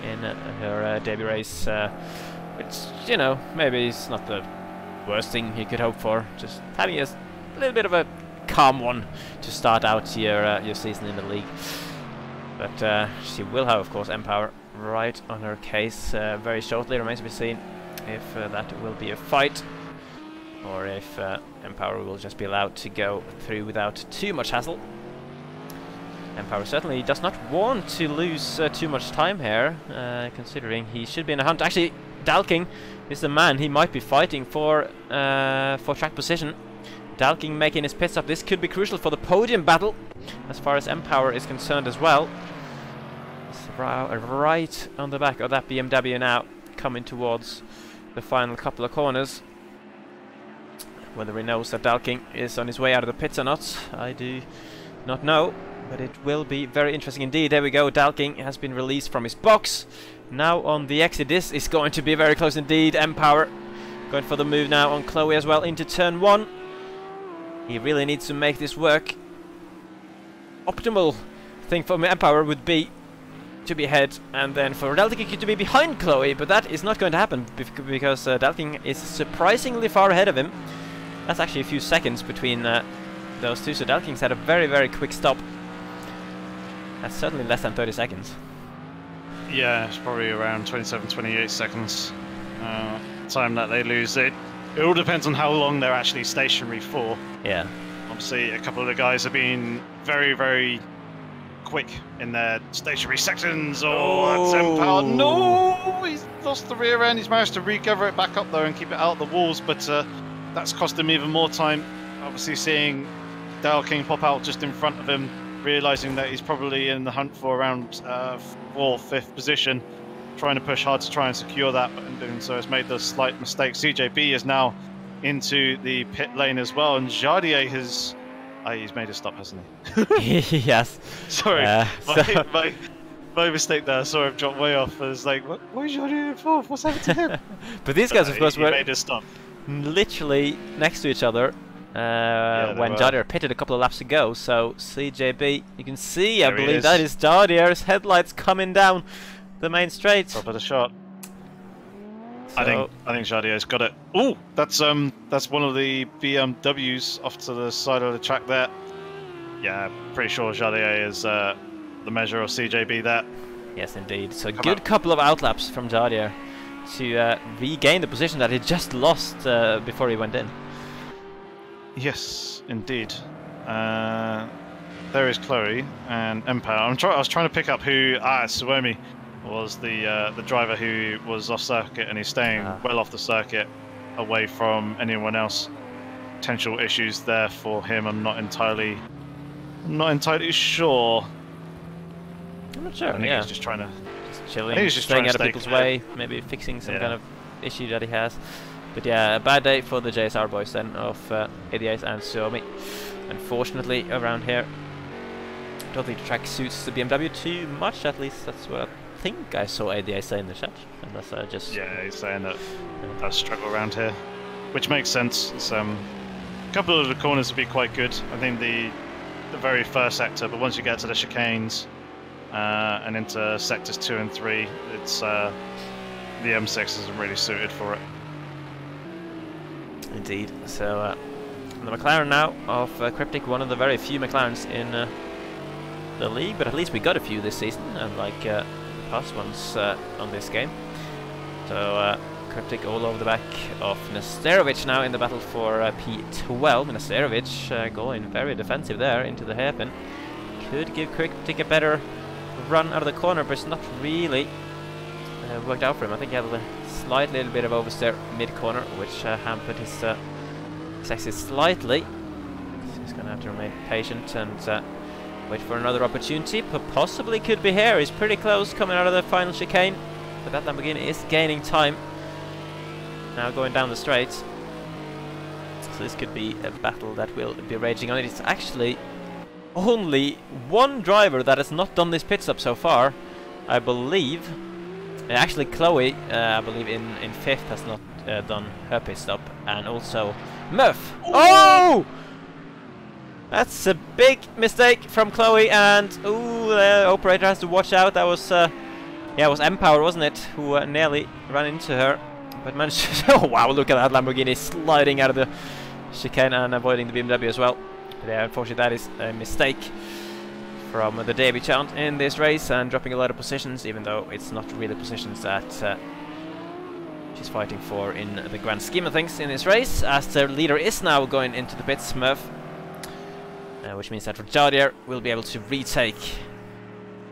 in her debut race, which, you know, maybe is not the worst thing you could hope for. Just having a little bit of a calm one to start out your season in the league. But she will have, of course, Empower right on her case very shortly. Remains to be seen if that will be a fight, or if Empower will just be allowed to go through without too much hassle. Empower certainly does not want to lose too much time here, considering he should be in a hunt. Actually, Dalking is the man he might be fighting for track position. Dalking making his pit stop. This could be crucial for the podium battle, as far as Empower is concerned as well. It's right on the back of that BMW now, coming towards the final couple of corners. Whether he knows that Dalking is on his way out of the pits or not, I do not know. But it will be very interesting indeed. There we go. Dalking has been released from his box. Now on the exit. This is going to be very close indeed. Empower going for the move now on Chloe as well into turn 1. He really needs to make this work. Optimal thing for Empower would be to be ahead, and then for Dalking to be behind Chloe, but that is not going to happen because Dalking is surprisingly far ahead of him. That's actually a few seconds between those two, so Dalking's had a very, very quick stop. That's certainly less than 30 seconds. Yeah, it's probably around 27-28 seconds. Time that they lose. It all depends on how long they're actually stationary for. Yeah. Obviously, a couple of the guys have been very, very quick in their stationary sections. Oh, that's Empower. No! He's lost the rear end. He's managed to recover it back up though and keep it out of the walls, but that's cost him even more time. Obviously, seeing Dale King pop out just in front of him, realising that he's probably in the hunt for around 4th, 5th position, trying to push hard to try and secure that, but in doing so has made the slight mistake. CJB is now into the pit lane as well, and Jardier has... he's made a stop, hasn't he? Yes. Sorry, my mistake there. Sorry, I've dropped way off. I was like, what is Jardier in 4th? What's happened to him? But these guys, of course, were made a stop. Literally next to each other when Jardier pitted a couple of laps ago. So CJB, you can see, I believe that is Jardier's headlights coming down the main straight. Top of the shot. So I think Jardier's got it. Oh, that's one of the BMWs off to the side of the track there. Yeah, pretty sure Jardier is the measure of CJB there. Yes, indeed. So good couple of outlaps from Jardier to regain the position that he just lost before he went in. Yes, indeed. There is Chloe and Empower. I was trying to pick up who Suomi was the driver who was off circuit, and he's staying well off the circuit, away from anyone else. Potential issues there for him. I'm not entirely sure. I'm not sure. I think he's just trying to chilling, he's just staying out of people's way, maybe fixing some kind of issue that he has. But yeah, a bad day for the JSR boys then of ADAs and Suomi. Unfortunately, around here, I don't think the track suits the BMW too much. At least that's what I think I saw ADA say in the chat. Unless I just he's saying that does struggle around here, which makes sense. It's, a couple of the corners would be quite good. I think the very first sector, but once you get to the chicanes and into sectors 2 and 3, it's the M6 isn't really suited for it. Indeed. So the McLaren now of Cryptic, one of the very few McLarens in the league, but at least we got a few this season, unlike the past ones on this game. So Cryptic all over the back of Nesterovic now in the battle for P12. Nesterovic going very defensive there into the hairpin. Could give Cryptic a better run out of the corner, but it's not really worked out for him. I think he had a slight little bit of oversteer mid-corner, which hampered his exit slightly. So he's going to have to remain patient and wait for another opportunity. Possibly could be here. He's pretty close coming out of the final chicane, but that Lamborghini is gaining time. Now going down the straight. So this could be a battle that will be raging on. It's actually only one driver that has not done this pit stop so far, I believe. Actually, Chloe, I believe in 5th, has not done her pit stop, and also Murph. Oh! That's a big mistake from Chloe, and ooh, the operator has to watch out. That was, yeah, it was M-Power, wasn't it, who nearly ran into her, but managed to. Oh wow! Look at that Lamborghini sliding out of the chicane and avoiding the BMW as well. But yeah, unfortunately, that is a mistake from the debutant in this race, and dropping a lot of positions, even though it's not really positions that she's fighting for in the grand scheme of things in this race, as the leader is now going into the pits, Murph, which means that Rajadier will be able to retake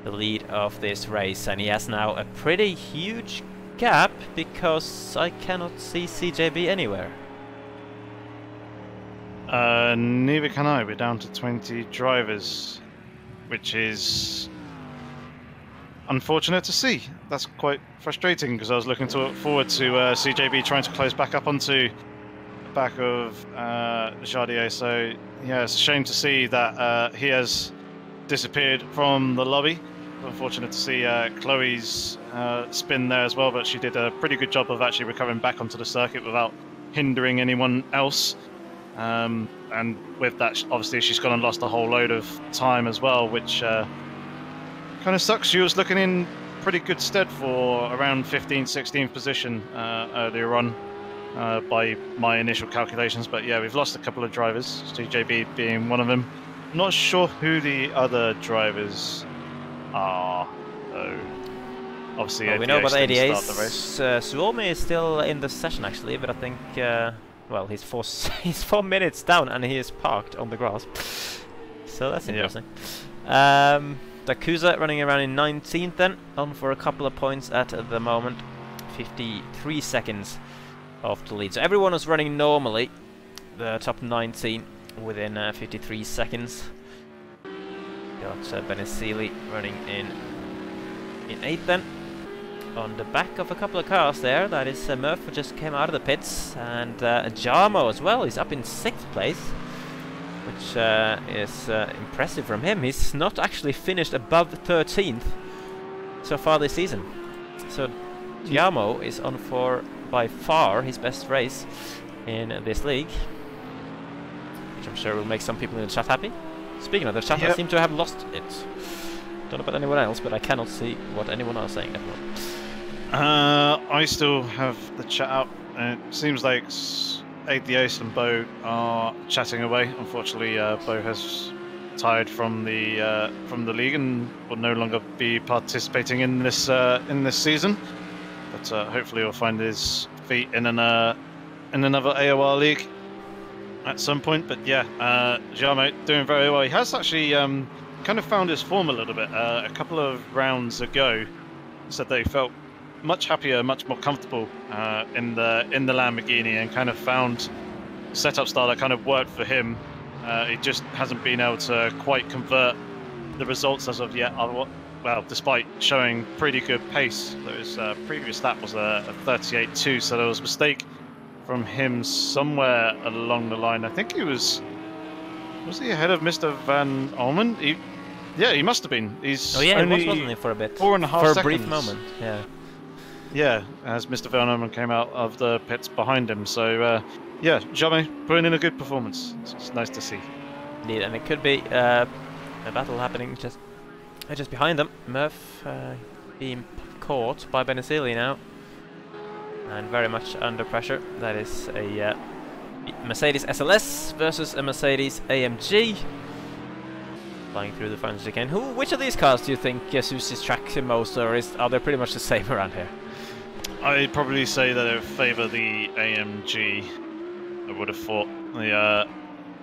the lead of this race, and he has now a pretty huge gap because I cannot see CJB anywhere. Neither can I. We're down to 20 drivers, which is unfortunate to see. That's quite frustrating because I was looking forward to CJB trying to close back up onto the back of Jardier. So yeah, it's a shame to see that he has disappeared from the lobby. Unfortunate to see Chloe's spin there as well, but she did a pretty good job of actually recovering back onto the circuit without hindering anyone else. And with that, obviously, she's gone and lost a whole load of time as well, which kind of sucks. She was looking in pretty good stead for around 15th, 16th position earlier on by my initial calculations. But yeah, we've lost a couple of drivers, CJB being one of them. Not sure who the other drivers are, though. Obviously, well, we know about ADAs. Suomi is still in the session, actually, but I think... well, he's 4 minutes down and he is parked on the grass. So that's interesting. Yeah. Dakusa running around in 19th then, on for a couple of points at the moment. 53 seconds off the lead. So everyone is running normally. The top 19 within 53 seconds. Got Benesili running in 8th then. On the back of a couple of cars there, that is Murph, who just came out of the pits, and Jarmo as well. He's up in 6th place, which is impressive from him. He's not actually finished above 13th so far this season. So Jarmo is on for, by far, his best race in this league, which I'm sure will make some people in the chat happy. Speaking of the chat, I seem to have lost it. Don't know about anyone else, but I cannot see what anyone else is saying at the moment. I still have the chat up, and it seems like ADAs and Bo are chatting away. Unfortunately, Bo has retired from the league and will no longer be participating in this season. But hopefully, he'll find his feet in another AOR league at some point. But yeah, Jarmo doing very well. He has actually kind of found his form a little bit. A couple of rounds ago, said that he felt much happier, much more comfortable in the Lamborghini, and kind of found a setup style that kind of worked for him. He just hasn't been able to quite convert the results as of yet. Well, despite showing pretty good pace. His previous lap was a 38.2, so there was a mistake from him somewhere along the line. I think he was he ahead of Mr. Van Almen? Yeah, he must have been. He's wasn't he, for a bit? 4.5 seconds. For a brief moment, yeah. Yeah, as Mr. Van Almen came out of the pits behind him. So, yeah, Jamais putting in a good performance. It's nice to see. Indeed, and it could be a battle happening just behind them. Murph being caught by Benicilli now, and very much under pressure. That is a Mercedes SLS versus a Mercedes AMG. Flying through the final chicane. Which of these cars do you think suits this track the most, or are they pretty much the same around here? I'd probably say that I would favour the AMG. I would have thought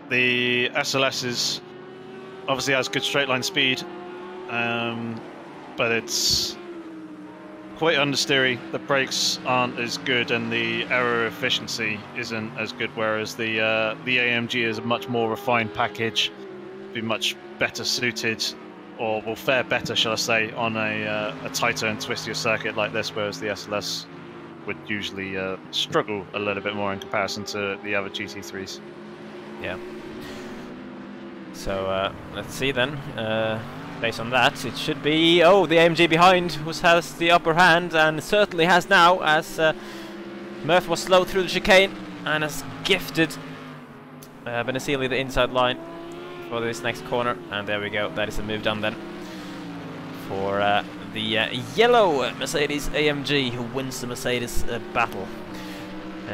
the SLS obviously has good straight line speed, but it's quite understeery. The brakes aren't as good, and the aero efficiency isn't as good. Whereas the AMG is a much more refined package, be much better suited, or will fare better, shall I say, on a tighter and twistier circuit like this. Whereas the SLS would usually struggle a little bit more in comparison to the other GT3s. Yeah. So let's see then. Based on that, it should be the AMG behind who has the upper hand, and certainly has now, as Murph was slow through the chicane and has gifted Benicilli the inside line for this next corner. And there we go. That is a move done then for the yellow Mercedes AMG, who wins the Mercedes battle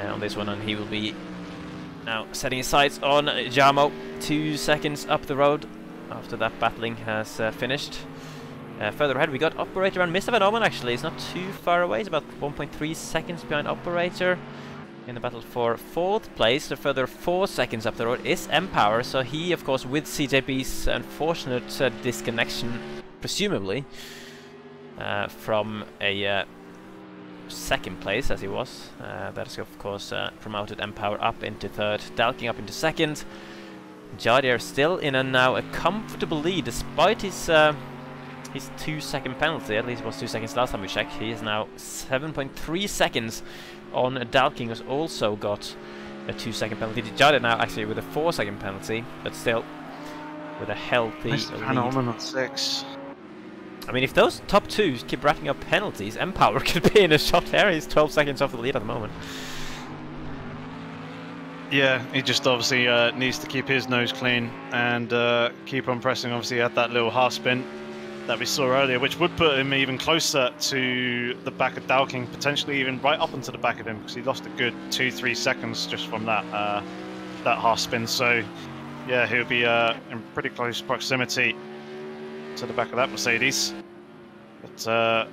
on this one, and he will be now setting his sights on Jamo 2 seconds up the road after that battling has finished. Further ahead we got Operator and Mr. Van Almen. Actually, it's not too far away. It's about 1.3 seconds behind Operator in the battle for 4th place. The further 4 seconds up the road is Empower, so he, of course, with CJB's unfortunate disconnection, presumably, from a 2nd place, as he was. That is, of course, promoted Empower up into 3rd, Dalking up into 2nd. Jardier still in a comfortable lead, despite his 2-second penalty. At least it was 2 seconds last time we checked. He is now 7.3 seconds on Dalking, who's also got a 2-second penalty. Jardier now actually with a 4-second penalty, but still with a healthy lead. Van Almen on 6. I mean, if those top 2s keep racking up penalties, Empower could be in a shot there. He's 12 seconds off the lead at the moment. Yeah, he just obviously needs to keep his nose clean and keep on pressing, obviously, at that little half spin that we saw earlier, which would put him even closer to the back of Dalking, potentially even right up into the back of him, because he lost a good 2-3 seconds just from that half spin. So, yeah, he'll be in pretty close proximity to the back of that Mercedes. But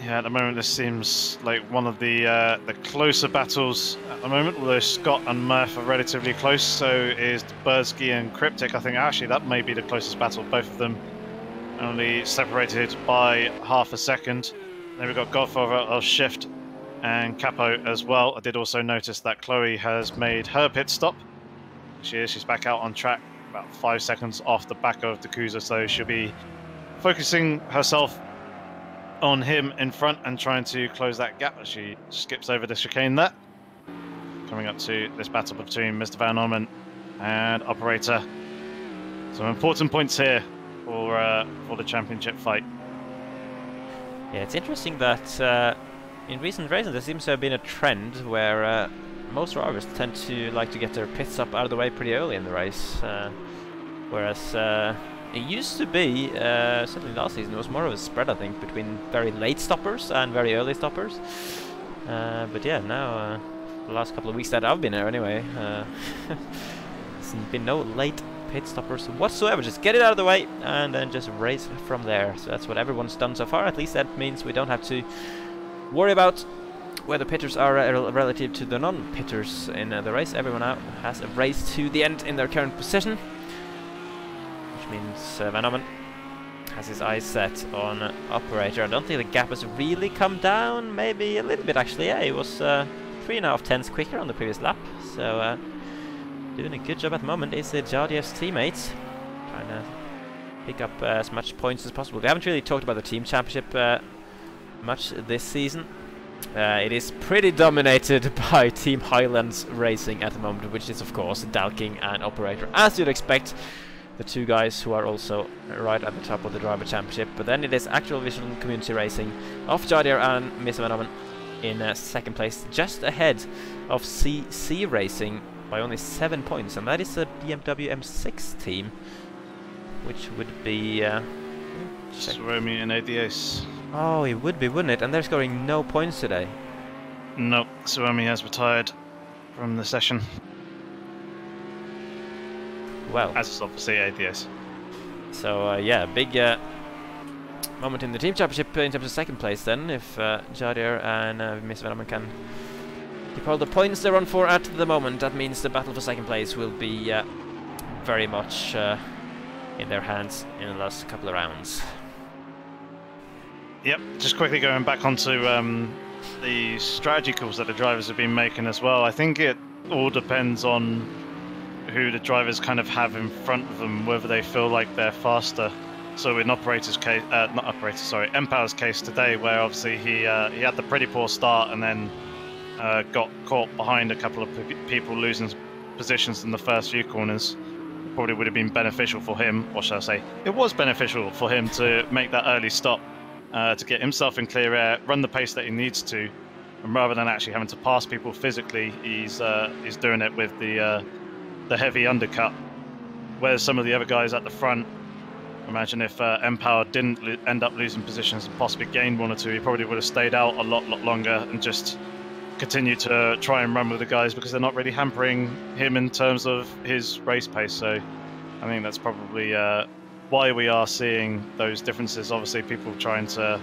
yeah, at the moment this seems like one of the closer battles at the moment, although Scott and Murph are relatively close, so is Bursky and Cryptic. I think actually that may be the closest battle, both of them only separated by half a second. Then we've got Godfather of Shift and Capo as well. I did also notice that Chloe has made her pit stop. She's back out on track, about 5 seconds off the back of Dakuza, so she'll be focusing herself on him in front and trying to close that gap as she skips over the chicane there. Coming up to this battle between Mr. Van Almen and Operator. Some important points here for the championship fight. Yeah, it's interesting that in recent races there seems to have been a trend where most drivers tend to like to get their pit stop out of the way pretty early in the race, whereas it used to be, certainly last season, it was more of a spread, I think, between very late stoppers and very early stoppers. But yeah, now, the last couple of weeks that I've been here anyway, there's been no late pit stoppers whatsoever. Just get it out of the way and then just race from there. So that's what everyone's done so far. At least that means we don't have to worry about where the pitters are relative to the non-pitters in the race. Everyone out has a race to the end in their current position. Means Van Almen has his eyes set on Operator. I don't think the gap has really come down, maybe a little bit actually. Yeah, he was 3.5 tenths quicker on the previous lap, so doing a good job at the moment is Jardier's teammates, trying to pick up as much points as possible. We haven't really talked about the team championship much this season. It is pretty dominated by Team Highlands Racing at the moment, which is of course Dalking and Operator, as you'd expect, the two guys who are also right at the top of the Driver Championship. But then it is Actual Vision Community Racing of Jadier and Mr. Venomen in second place, just ahead of CC Racing by only 7 points, and that is a BMW M6 team, which would be... Suomi and ADS. Oh, it would be, wouldn't it? And they're scoring no points today. No, Suomi has retired from the session. Well, as is obviously ADS. So yeah, big moment in the team championship in terms of second place then, if Jadier and Mr. Venomen can keep all the points they're on for at the moment. That means the battle for second place will be very much in their hands in the last couple of rounds. Yep, just quickly going back onto the strategy calls that the drivers have been making as well. I think it all depends on who the drivers kind of have in front of them, whether they feel like they're faster. So in Operator's case, not Operator, sorry, Empower's case today, where obviously he had the pretty poor start and then got caught behind a couple of people losing positions in the first few corners. Probably would have been beneficial for him, or shall I say, it was beneficial for him to make that early stop to get himself in clear air, run the pace that he needs to, and rather than actually having to pass people physically, he's doing it with the heavy undercut. Whereas some of the other guys at the front, imagine if Empower didn't end up losing positions and possibly gained one or two, he probably would have stayed out a lot longer and just continued to try and run with the guys, because they're not really hampering him in terms of his race pace. So I think that's probably why we are seeing those differences. Obviously people trying to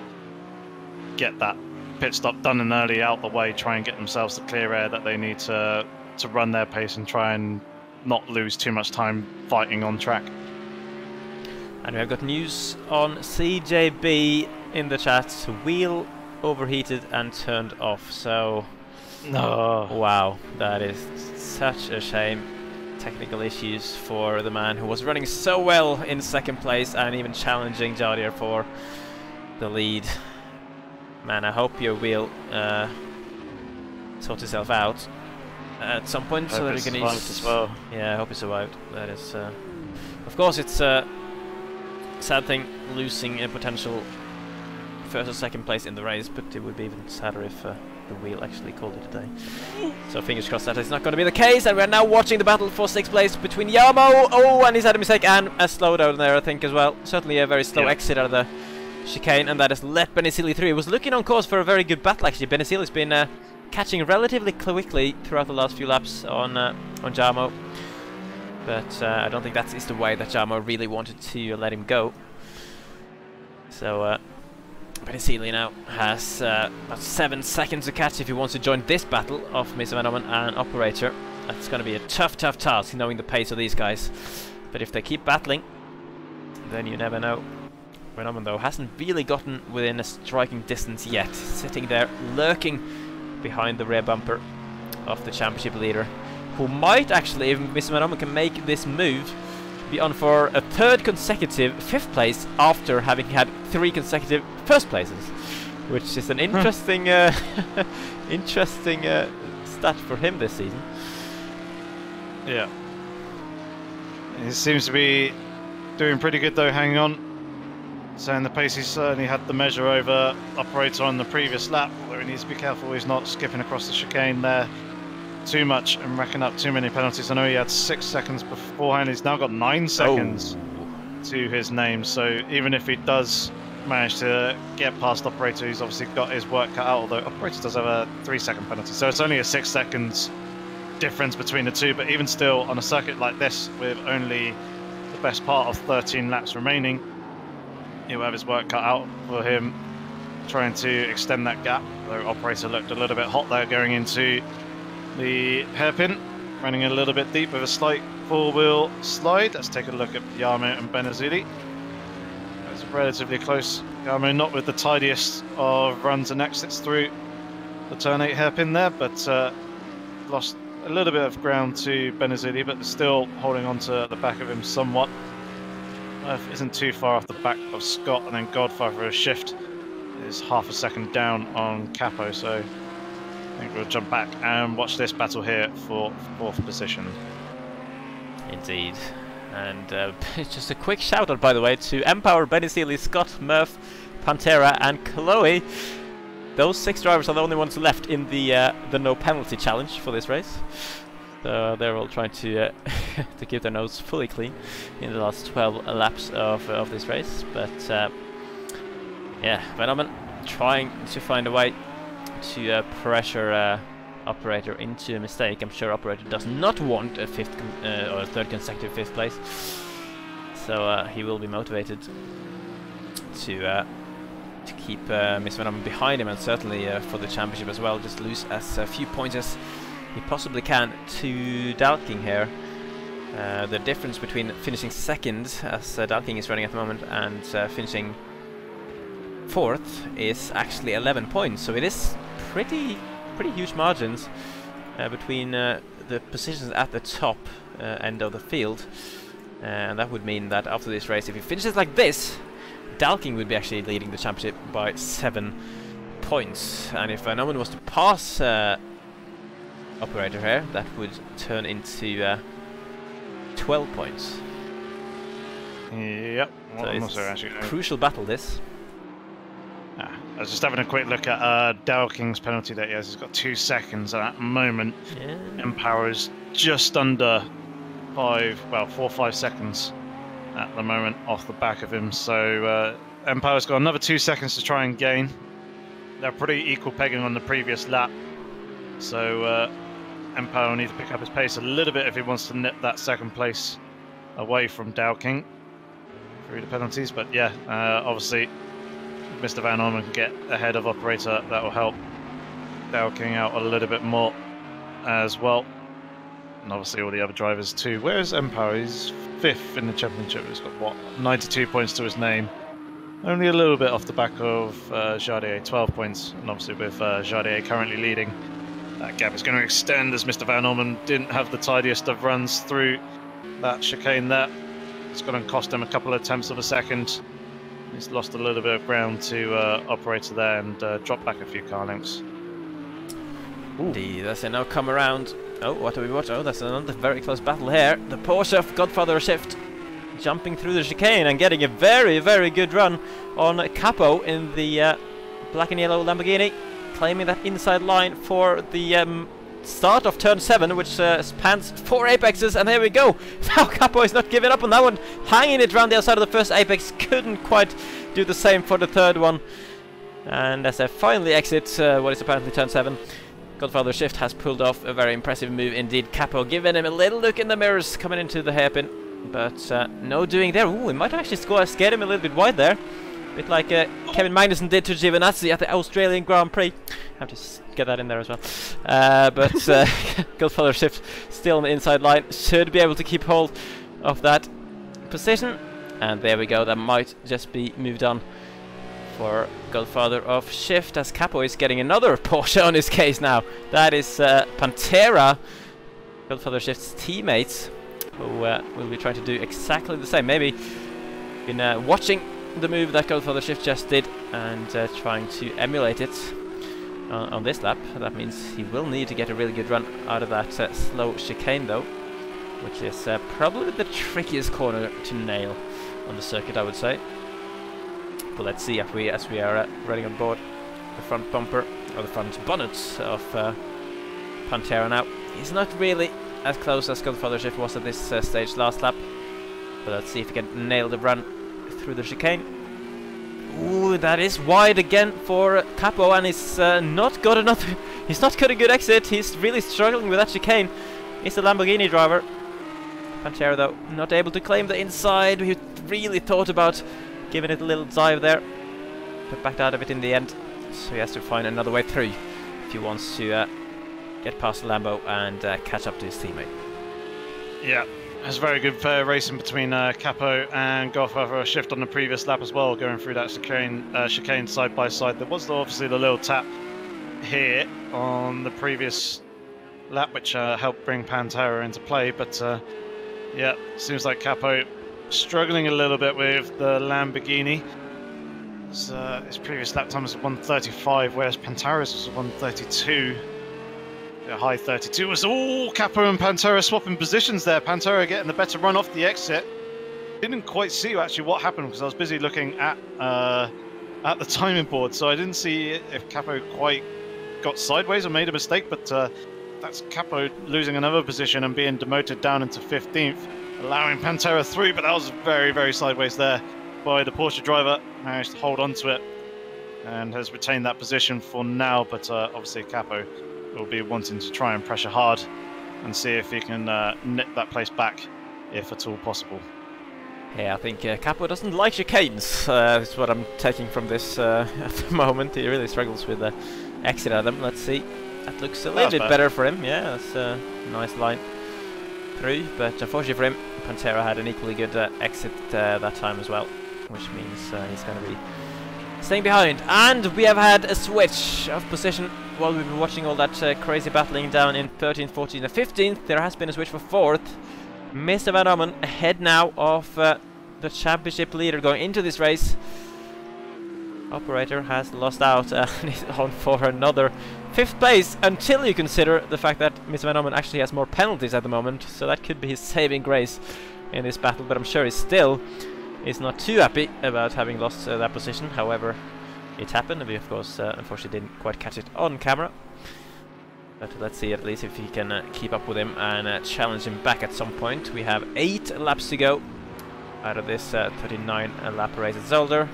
get that pit stop done and early out the way, try and get themselves the clear air that they need to run their pace and try and not lose too much time fighting on track. And we have got news on CJB in the chat. Wheel overheated and turned off. So, no. Wow, that is such a shame. Technical issues for the man who was running so well in second place and even challenging Jadier for the lead. Man, I hope your wheel sort itself out at some point, so that you can use as well. Yeah, I hope it survived. That is, of course, it's a sad thing losing a potential first or second place in the race, but it would be even sadder if the wheel actually called it a day. So fingers crossed that is not going to be the case, and we're now watching the battle for sixth place between Yamo, oh, and he's had a mistake, and a slowdown there, I think, as well. Certainly a very slow exit out of the chicane, and that has let Benesili through. He was looking on course for a very good battle, actually. Benesili's been catching relatively quickly throughout the last few laps on Jamo, but I don't think that is the way that Jamo really wanted to let him go. So Benesili now has about 7 seconds to catch if he wants to join this battle of Mr. Venomen and Operator. That's going to be a tough task, knowing the pace of these guys. But if they keep battling, then you never know. Venomen, though, hasn't really gotten within a striking distance yet, sitting there lurking behind the rear bumper of the championship leader, who might actually, if Mr. Venomen can make this move, be on for a third consecutive 5th place after having had 3 consecutive 1st places, which is an interesting interesting stat for him this season. Yeah, he seems to be doing pretty good though, hanging on. Saying the pace, he's certainly had the measure over Operator on the previous lap, although he needs to be careful he's not skipping across the chicane there too much and racking up too many penalties. I know he had 6 seconds beforehand, he's now got 9 seconds to his name, so even if he does manage to get past Operator, who's obviously got his work cut out, although Operator does have a 3-second penalty, so it's only a 6 seconds difference between the two. But even still, on a circuit like this with only the best part of 13 laps remaining, he'll have his work cut out for him trying to extend that gap. Though Operator looked a little bit hot there going into the hairpin, running a little bit deep with a slight 4-wheel slide. Let's take a look at Yamo and Benesili. It's relatively close. Yamo not with the tidiest of runs and exits through the turn 8 hairpin there, but lost a little bit of ground to Benesili, but still holding on to the back of him somewhat. Isn't too far off the back of Scott, and then Godfather a shift is half a second down on Capo, so I think we'll jump back and watch this battle here for 4th position. Indeed. And just a quick shout out, by the way, to Empower, Benny Seeley, Scott, Murph, Pantera, and Chloe. Those 6 drivers are the only ones left in the no penalty challenge for this race. So they're all trying to to keep their nose fully clean in the last 12 laps of this race. But yeah, Venom trying to find a way to pressure Operator into a mistake. I'm sure Operator does not want a 5th or 3rd consecutive 5th place. So he will be motivated to keep Miss Venom behind him, and certainly for the championship as well, just lose as few points as he possibly can to Dalking here. The difference between finishing 2nd, as Dalking is running at the moment, and finishing 4th is actually 11 points, so it is pretty huge margins between the positions at the top end of the field, and that would mean that after this race, if he finishes like this, Dalking would be actually leading the championship by 7 points, and if no one was to pass Operator here, that would turn into 12 points. Yep. So it's a crucial battle, this. I was just having a quick look at Dalking's penalty that he has. He's got 2 seconds at the moment. Yeah. Empower is just under 4 or 5 seconds at the moment off the back of him. So Empower's got another 2 seconds to try and gain. They're pretty equal pegging on the previous lap. So Empower will need to pick up his pace a little bit if he wants to nip that 2nd place away from Dalking through the penalties. But yeah, obviously Mr. Van Orman can get ahead of Operator. That will help Dalking out a little bit more as well. And obviously all the other drivers too. Where's Empower? He's 5th in the championship. He's got, what, 92 points to his name. Only a little bit off the back of Jardier, 12 points. And obviously with Jardier currently leading, that gap is going to extend as Mr. Van Orman didn't have the tidiest of runs through that chicane there. It's going to cost him a couple of tenths of a second. He's lost a little bit of ground to Operator there and dropped back a few car lengths. Indeed, as they now come around. Oh, what do we watch? Oh, that's another very close battle here. The Porsche of Godfather Shift jumping through the chicane and getting a very good run on Capo in the black and yellow Lamborghini, claiming that inside line for the start of turn 7, which spans 4 apexes, and there we go. Now Capo is not giving up on that one, hanging it around the outside of the first apex, couldn't quite do the same for the 3rd one. And as they finally exit what is apparently turn 7, Godfather Shift has pulled off a very impressive move indeed. Capo giving him a little look in the mirrors coming into the hairpin, but no doing there. Ooh, he might actually scared him a little bit wide there. A bit like Kevin Magnussen did to Giovinazzi at the Australian Grand Prix. Have to get that in there as well. But Godfather Shift still on the inside line. Should be able to keep hold of that position. And there we go. That might just be moved on for Godfather of Shift, as Capo is getting another Porsche on his case now. That is Pantera, Godfather Shift's teammates, who will be trying to do exactly the same. Maybe been watching the move that Godfather Shift just did and trying to emulate it on this lap. That means he will need to get a really good run out of that slow chicane though, which is probably the trickiest corner to nail on the circuit, I would say. But let's see as we are running on board the front bumper, or the front bonnet of Pantera now. He's not really as close as Godfather Shift was at this stage last lap, but let's see if he can nail the run through the chicane. Ooh, that is wide again for Capo, and he's not got another. He's not got a good exit. He's really struggling with that chicane. He's a Lamborghini driver. Pantera though not able to claim the inside. He really thought about giving it a little dive there, but backed out of it in the end. So he has to find another way through if he wants to get past the Lambo and catch up to his teammate. Yeah. It's very good racing between Capo and Godfather Shift on the previous lap as well, going through that chicane side by side. There was obviously the little tap here on the previous lap, which helped bring Pantera into play. But yeah, seems like Capo struggling a little bit with the Lamborghini. His previous lap time was 1:35, whereas Pantera's was 1:32. The high 32 was all Capo and Pantera swapping positions there. Pantera getting the better run off the exit. Didn't quite see actually what happened because I was busy looking at the timing board, so I didn't see if Capo quite got sideways or made a mistake. But that's Capo losing another position and being demoted down into 15th, allowing Pantera through. But that was very, very sideways there by the Porsche driver. Managed to hold on to it and has retained that position for now. But obviously Capo will be wanting to try and pressure hard and see if he can nip that place back, if at all possible. Yeah, I think Capo doesn't like chicanes, is what I'm taking from this at the moment. He really struggles with the exit at them. Let's see. That looks a little bit better for him. Yeah, that's a nice line through. But unfortunately for him, Pantera had an equally good exit that time as well, which means he's going to be staying behind. And we have had a switch of position while we've been watching all that crazy battling down in 13th, 14th and 15th. There has been a switch for 4th. Mr. Van Ommen ahead now of the championship leader going into this race. Operator has lost out and is on for another 5th place, until you consider the fact that Mr. Van Ommen actually has more penalties at the moment, so that could be his saving grace in this battle. But I'm sure he still is not too happy about having lost that position. However, it happened, and we of course unfortunately didn't quite catch it on camera. But let's see at least if he can keep up with him and challenge him back at some point. We have 8 laps to go out of this 39 lap race at Zolder.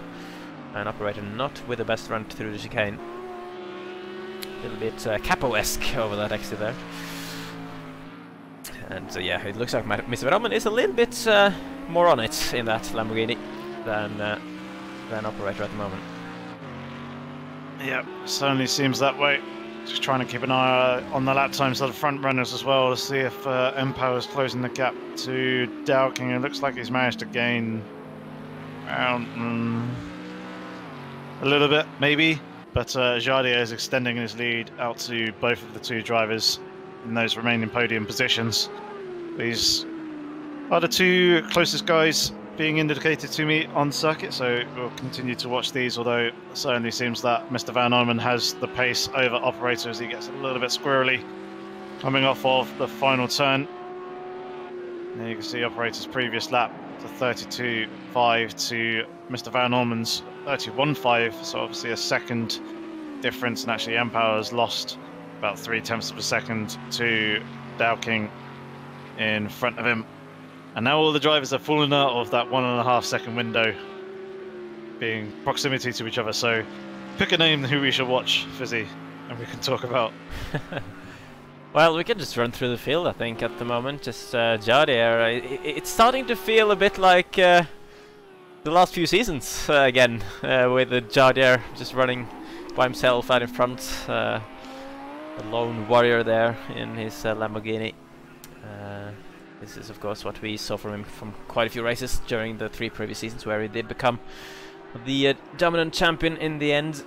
And Operator not with the best run through the chicane. A little bit Capo-esque over that exit there. And yeah, it looks like Mr. Van Ommen is a little bit more on it in that Lamborghini than Operator at the moment. Yeah, certainly seems that way. Just trying to keep an eye on the lap times of the front runners as well to see if Empower is closing the gap to Dowking. It looks like he's managed to gain around a little bit, maybe. But Jardier is extending his lead out to both of the 2 drivers in those remaining podium positions. These are the 2 closest guys being indicated to me on circuit, so we'll continue to watch these, although it certainly seems that Mr. Van Ommen has the pace over Operator as he gets a little bit squirrely coming off of the final turn. There you can see Operator's previous lap to 32.5 to Mr. Van Ommen's 31.5, so obviously a second difference, and actually Empower has lost about 0.3 of a second to Dowking in front of him. And now all the drivers have fallen out of that 1.5 second window, being proximity to each other. So pick a name who we should watch, Fizzy, and we can talk about. Well, we can just run through the field, I think, at the moment. Just Jardier. It's starting to feel a bit like the last few seasons again, with Jardier just running by himself out in front. A lone warrior there in his Lamborghini. This is of course what we saw from him from quite a few races during the 3 previous seasons, where he did become the dominant champion in the end.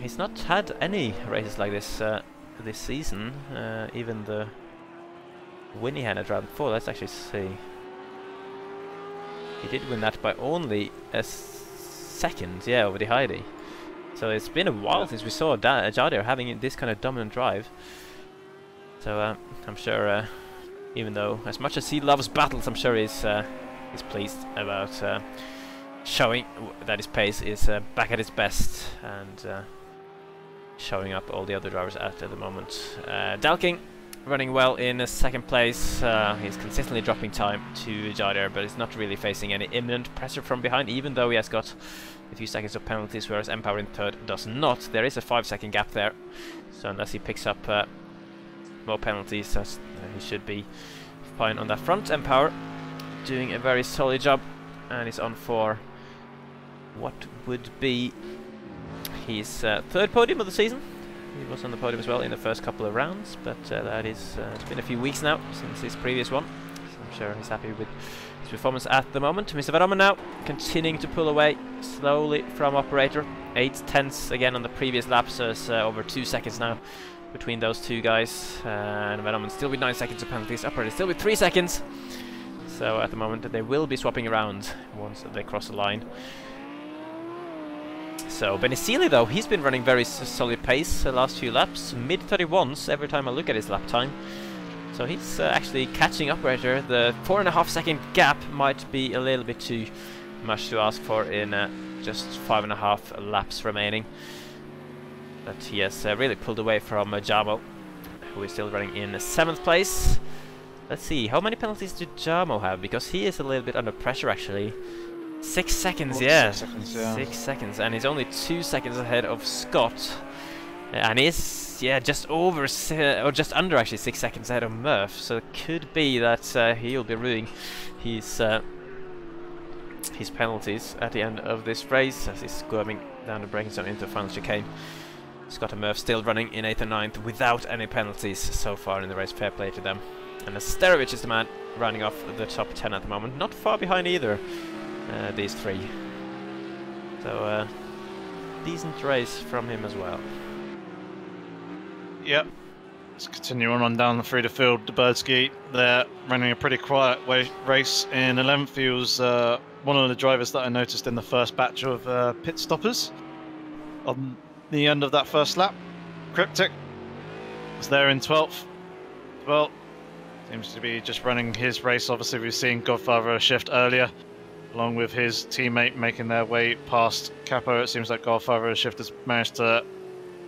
He's not had any races like this this season, even the win he had at round 4. Let's actually see. He did win that by only a second, yeah, over the Heidi. So it's been a while since we saw Jardier having this kind of dominant drive. So I'm sure, even though as much as he loves battles, I'm sure he's pleased about showing that his pace is back at its best and showing up all the other drivers at the moment. Dalking running well in 2nd place. He's consistently dropping time to Jardier, but he's not really facing any imminent pressure from behind, even though he has got a few seconds of penalties, whereas Empower in 3rd does not. There is a 5-second gap there, so unless he picks up more penalties, he should be fine on that front. Empower doing a very solid job, and he's on for what would be his 3rd podium of the season. He was on the podium as well in the first couple of rounds, but that is it's been a few weeks now since his previous one, so I'm sure he's happy with his performance at the moment. Mr. Van Ommen now continuing to pull away slowly from Operator. 8/10 again on the previous lap, so it's over 2 seconds now between those 2 guys, and Van Ommen still with 9 seconds of penalties, Operator still with 3 seconds. So at the moment they will be swapping around once they cross the line. So Benicili though, he's been running very solid pace the last few laps, mid-31s every time I look at his lap time. So he's actually catching Operator. The 4.5 second gap might be a little bit too much to ask for in just 5.5 laps remaining. But he has really pulled away from Jamo, who is still running in 7th place. Let's see, how many penalties did Jamo have? Because he is a little bit under pressure actually. 6 seconds, yeah. 6 seconds, yeah. 6 seconds, and he's only 2 seconds ahead of Scott. And he's, yeah, just over, or just under actually 6 seconds ahead of Murph. So it could be that he'll be ruining his penalties at the end of this race as he's squirming down the braking zone into the final chicane. Scott and Murph still running in 8th and 9th without any penalties so far in the race. Fair play to them. And Sterovic is the man running off the top 10 at the moment. Not far behind either, these three. So, decent race from him as well. Yep. Let's continue on down through the field. Dubirsky, they're running a pretty quiet race. In 11th, he was one of the drivers that I noticed in the first batch of pit stoppers. On the end of that first lap, Cryptic was there in 12th. Well, seems to be just running his race. Obviously, we've seen Godfather shift earlier, along with his teammate making their way past Capo. It seems like Godfather shift has managed to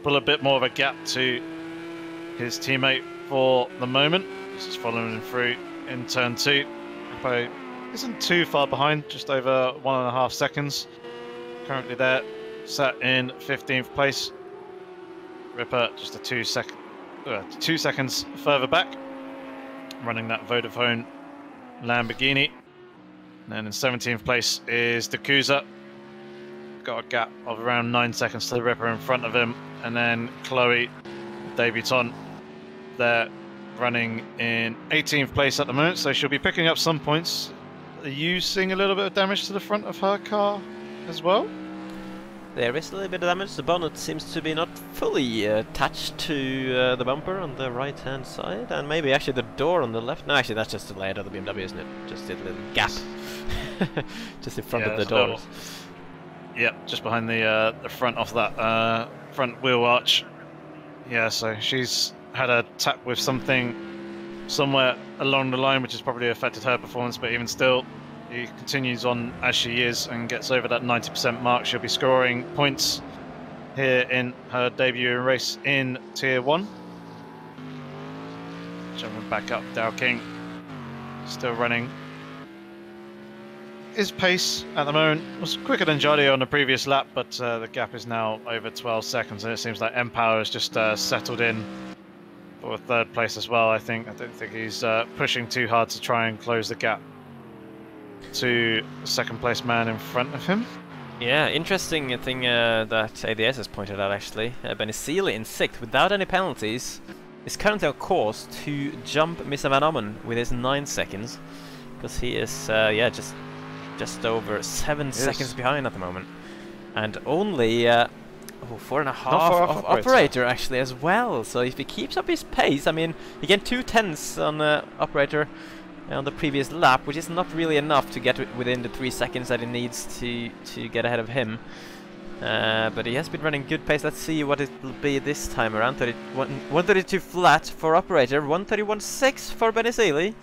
pull a bit more of a gap to his teammate for the moment. This is following him through in turn 2. Capo isn't too far behind, just over 1.5 seconds. Currently there, sat in 15th place. Ripper just a 2 seconds further back, running that Vodafone Lamborghini. And then in 17th place is Dakuza. Got a gap of around 9 seconds to the Ripper in front of him. And then Chloe, debutant, they're running in 18th place at the moment, so she'll be picking up some points. Are you seeing a little bit of damage to the front of her car as well? There is a little bit of damage. The bonnet seems to be not fully attached to the bumper on the right hand side, and maybe actually the door on the left. No, actually that's just the layout of the BMW, isn't it? Just a little gap just in front of the door. Yep, just behind the front of that front wheel arch. Yeah, so she's had a tap with something somewhere along the line, which has probably affected her performance, but even still, he continues on as she is and gets over that 90% mark. She'll be scoring points here in her debut race in Tier 1. Jumping back up, Dow King still running his pace at the moment. Was quicker than Jardio on the previous lap, but the gap is now over 12 seconds, and it seems like Empower has just settled in for 3rd place as well. I don't think he's pushing too hard to try and close the gap to the 2nd place man in front of him. Yeah, interesting thing that ADS has pointed out actually. Benicili in 6th without any penalties is currently on course to jump Mr. Van Ommen with his 9 seconds, because he is yeah, just over 7 seconds behind at the moment, and only 4.5 of Operator actually as well. So if he keeps up his pace, I mean, he gained 2/10 on Operator on the previous lap, which is not really enough to get within the 3 seconds that he needs to get ahead of him. But he has been running good pace. Let's see what it will be this time around. 132 flat for Operator, 131.6 for Benicili.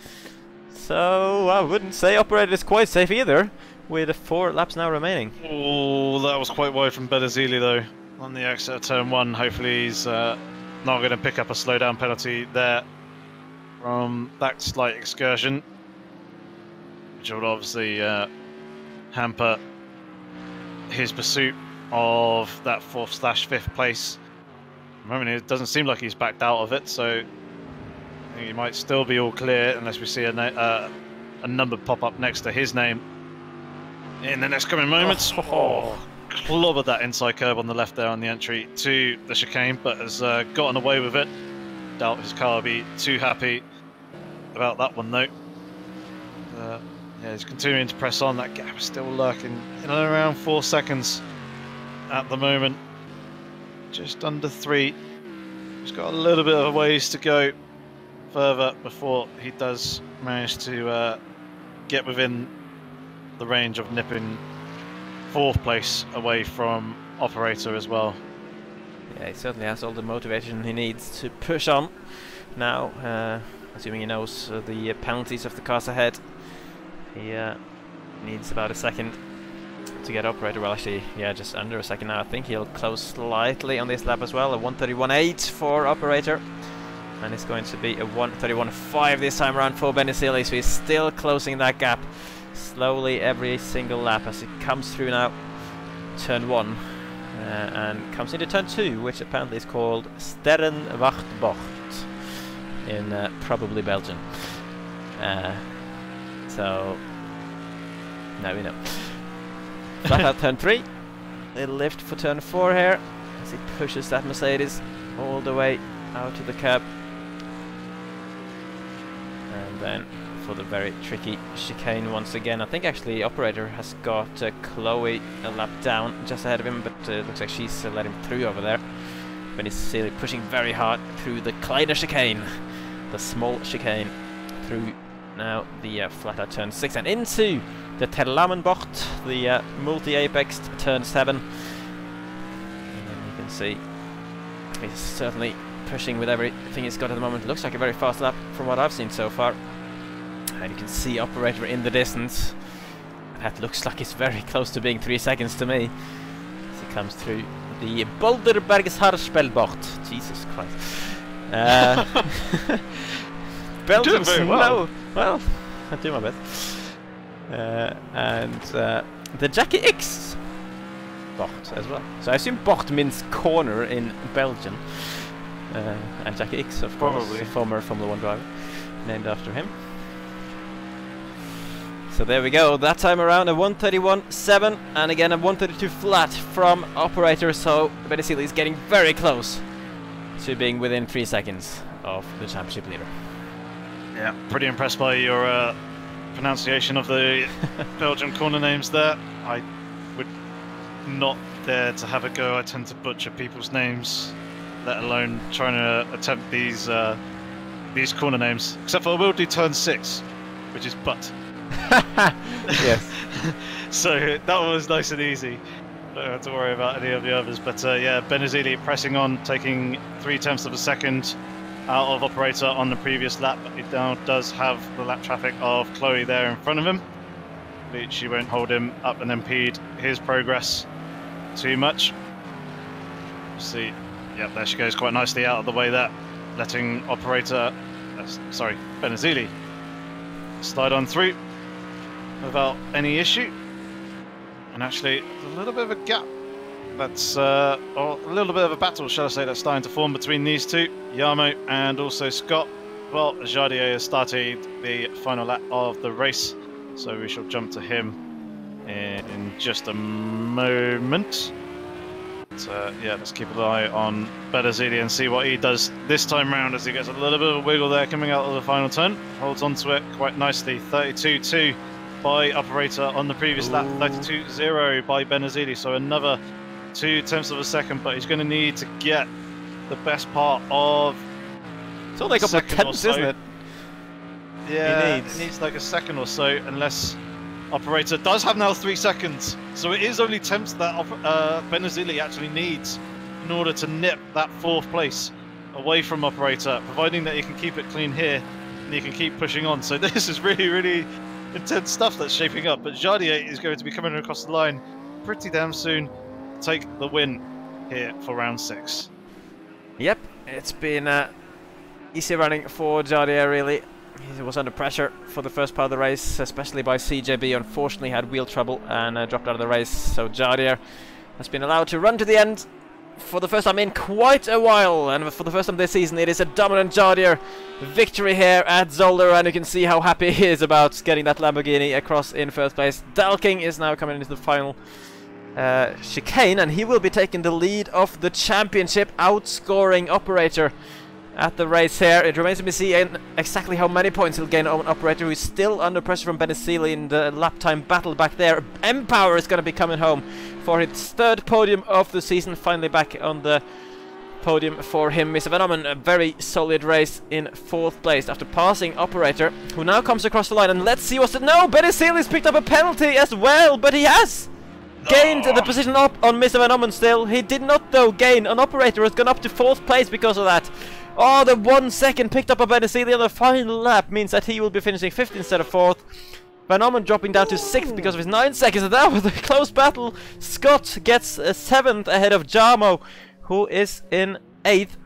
So I wouldn't say Operator is quite safe either, with 4 laps now remaining. Oh, that was quite wide from Benicili though on the exit of turn 1. Hopefully he's not going to pick up a slowdown penalty there from that slight excursion, which would obviously hamper his pursuit of that 4th/5th place. At the moment, it doesn't seem like he's backed out of it, so I think he might still be all clear unless we see a number pop up next to his name in the next coming moments. Clobbered that inside curb on the left there on the entry to the chicane, but has gotten away with it. Doubt his car will be too happy about that one though. Yeah, he's continuing to press on. That gap is still lurking in and around 4 seconds at the moment. Just under 3. He's got a little bit of a ways to go further before he does manage to get within the range of nipping 4th place away from operator as well. Yeah, he certainly has all the motivation he needs to push on now, assuming he knows the penalties of the cars ahead. He needs about a second to get operator. Well, actually, yeah, just under a second now. I think he'll close slightly on this lap as well. A 1:31.8 for operator, and it's going to be a 1:31.5 this time around for Benesili. So he's still closing that gap slowly every single lap as it comes through now. Turn 1 and comes into turn 2, which apparently is called Sterrenwachtbocht in probably Belgium. So now we know. Flat out turn 3. Little lift for turn 4 here as he pushes that Mercedes all the way out to the curb. And then for the very tricky chicane once again. I think actually operator has got Chloe a lap down just ahead of him, but it looks like she's let him through over there. Benesili pushing very hard through the Kleiner chicane, the small chicane, through now the flat out turn 6 and into the Terlamenbocht, the multi-apex turn 7. And then you can see he's certainly pushing with everything he's got at the moment. Looks like a very fast lap from what I've seen so far. And you can see operator in the distance. That looks like it's very close to being 3 seconds to me as he comes through the Boulderbergsharspelbocht. Jesus Christ. Belgium very well. Well, I do my best. And the Jackie X Bocht as well. So I assume Bocht means corner in Belgium. And Jackie X, of course, Probably. a former Formula 1 driver, named after him. So there we go, that time around a 1:31.7 and again a 1:32 flat from operator, so Benesili is getting very close to being within 3 seconds of the championship leader. Yeah, pretty impressed by your pronunciation of the Belgian corner names there. I would not dare to have a go. I tend to butcher people's names, let alone trying to attempt these corner names. Except for I will do turn 6, which is butt. Yes. So that was nice and easy. Don't have to worry about any of the others. But yeah, Benesili pressing on, taking 0.3 of a second out of operator on the previous lap. He now does have the lap traffic of Chloe there in front of him. She won't hold him up and impede his progress too much. See, yep, there she goes quite nicely out of the way there, letting operator, sorry, Benesili slide on through without any issue. And actually, a little bit of a gap that's, or a little bit of a battle, shall I say, that's starting to form between these two, Jarmo and also Scott. Well, Jardier has started the final lap of the race, so we shall jump to him in just a moment. But, yeah, let's keep an eye on Benesili and see what he does this time round as he gets a little bit of a wiggle there coming out of the final turn. Holds onto it quite nicely. 32.2 by operator on the previous lap. 32.0 by Benesili. So another 0.2 of a second, but he's going to need to get the best part of. It's only a couple of tenths, isn't it? Yeah, he needs like a second or so, unless operator does have now 3 seconds. So it is only tenths that Benesili actually needs in order to nip that 4th place away from operator, providing that he can keep it clean here and he can keep pushing on. So this is really, really intense stuff that's shaping up. But Jardier is going to be coming across the line pretty damn soon to take the win here for round 6. Yep, it's been easy running for Jardier, really. He was under pressure for the first part of the race, especially by CJB. Unfortunately had wheel trouble and dropped out of the race, so Jardier has been allowed to run to the end for the first time in quite a while, and for the first time this season it is a dominant Jardier victory here at Zolder, and you can see how happy he is about getting that Lamborghini across in first place. Dalking is now coming into the final chicane, and he will be taking the lead of the championship, outscoring operator at the race here. It remains to be seen exactly how many points he'll gain on operator, who is still under pressure from Benesili in the lap time battle back there. M-Power is going to be coming home for his 3rd podium of the season, finally back on the podium for him. Mr. Venomen, a very solid race in 4th place after passing operator, who now comes across the line. And let's see what's no, Benesili's picked up a penalty as well, but he has gained the position up on Mr. Van Ommen still. He did not, though, gain an operator. Has gone up to 4th place because of that. Oh, the 1 second picked up by Benesili on the final lap means that he will be finishing 5th instead of 4th. Van Ommen dropping down to 6th because of his 9 seconds. And that was a close battle. Scott gets 7th ahead of Jarmo, who is in 8th.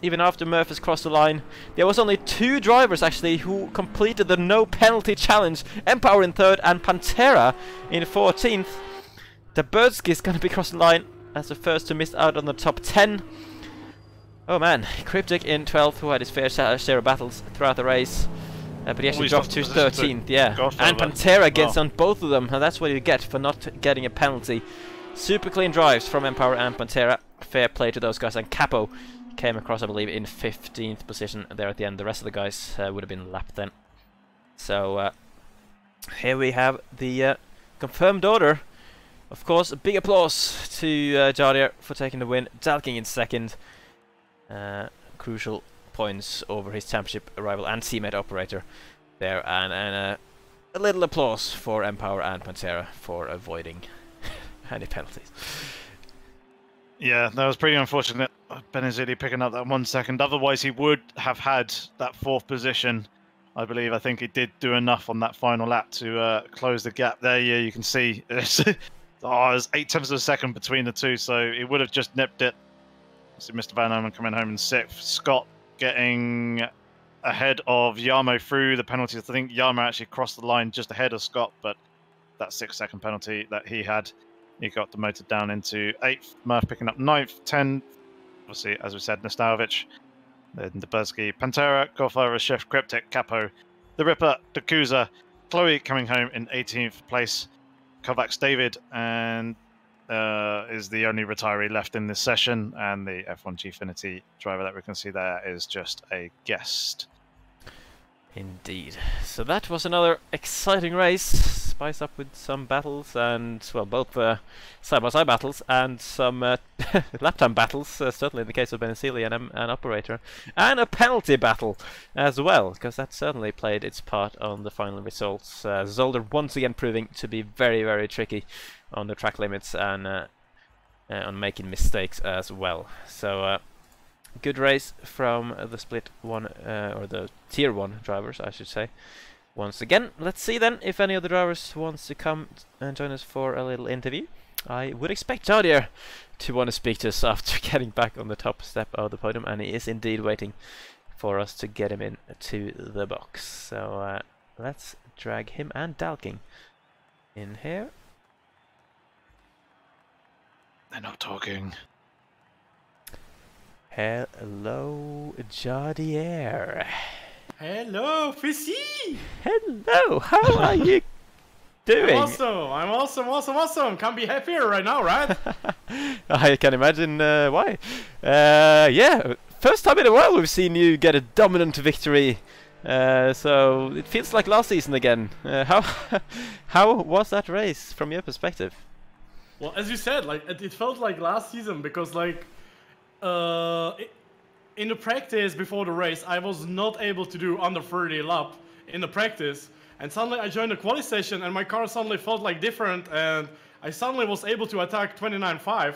Even after Murph has crossed the line. There was only 2 drivers actually who completed the no penalty challenge. Empower in 3rd and Pantera in 14th. Dabursky is going to be crossing the line as the first to miss out on the top 10. Oh man, Cryptic in 12th, who had his fair share of battles throughout the race. But he actually dropped to 13th, yeah. And Pantera gets on both of them, and that's what you get for not getting a penalty. Super clean drives from Empower and Pantera. Fair play to those guys. And Capo came across, I believe, in 15th position there at the end. The rest of the guys would have been lapped then. So here we have the confirmed order. Of course, a big applause to Jardier for taking the win. Dalking in 2nd. Crucial points over his championship rival and teammate operator there. And a little applause for Empower and Pantera for avoiding any penalties. Yeah, that was pretty unfortunate. Benesili picking up that 1 second. Otherwise, he would have had that 4th position. I believe. I think he did do enough on that final lap to close the gap there. Yeah, you can see there's 8/10 of a second between the two, so he would have just nipped it. So Mr. Van Ommen coming home in 6th. Scott getting ahead of Jarmo through the penalties. I think Jarmo actually crossed the line just ahead of Scott, but that 6-second penalty that he had, he got demoted down into 8th. Murph picking up 9th, 10th. Obviously, as we said, Nostalvich, then Dabursky, Pantera, Godfather, Chef, Cryptic, Capo, The Ripper, Dakuza, Chloe coming home in 18th place. Kovacs David and is the only retiree left in this session, and the F1 Gfinity driver that we can see there is just a guest. Indeed. So that was another exciting race. Spice up with some battles and, well, both side-by-side battles and some lap time battles, certainly in the case of Benesili and an operator. And a penalty battle as well, because that certainly played its part on the final results. Zolder once again proving to be very, very tricky on the track limits and on making mistakes as well. So good race from the split 1 or the tier 1 drivers, I should say. Once again, let's see then if any of the drivers wants to come and join us for a little interview. I would expect Jardier to want to speak to us after getting back on the top step of the podium, and he is indeed waiting for us to get him in to the box. So let's drag him and Dalking in here. They're not talking. Hello, Jardier. Hello, Fisi! Hello, how are you doing? I'm awesome. Can't be happier right now, right? I can imagine why. Yeah, first time in a while we've seen you get a dominant victory. So it feels like last season again. How was that race from your perspective? Well, as you said, like it felt like last season because like in the practice before the race, I was not able to do under 30 lap in the practice. And suddenly I joined the quali session and my car suddenly felt like different, and I suddenly was able to attack 29.5.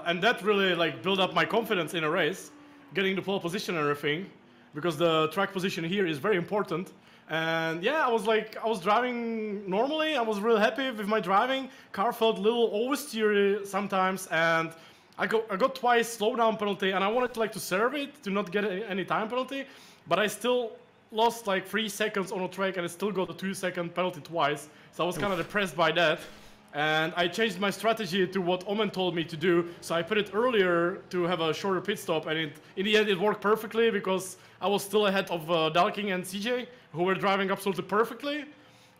And that really like built up my confidence in a race, getting the pole position and everything, because the track position here is very important. And yeah, I was driving normally. I was real happy with my driving. Car felt a little oversteery sometimes, and I got twice slowdown penalty, and I wanted to serve it to not get any time penalty, but I still lost like 3 seconds on the track, and I still got a 2-second penalty twice. So I was kind of depressed by that, and I changed my strategy to what Omen told me to do. So I put it earlier to have a shorter pit stop, and in the end it worked perfectly because I was still ahead of Dalking and CJ, who were driving absolutely perfectly.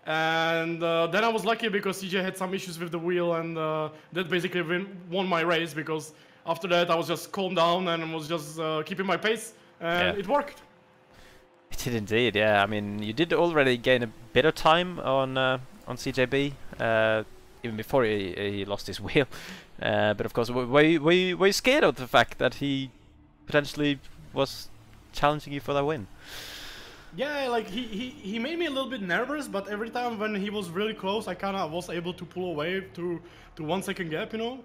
And then I was lucky because CJ had some issues with the wheel, and that basically won my race, because after that I was just calmed down and was just keeping my pace, and it worked. It did indeed, yeah. I mean, you did already gain a bit of time on CJB, even before he lost his wheel. But of course, were you scared of the fact that he potentially was challenging you for that win? Yeah, like he made me a little bit nervous, but every time when he was really close, I kind of was able to pull away to 1 second gap, you know.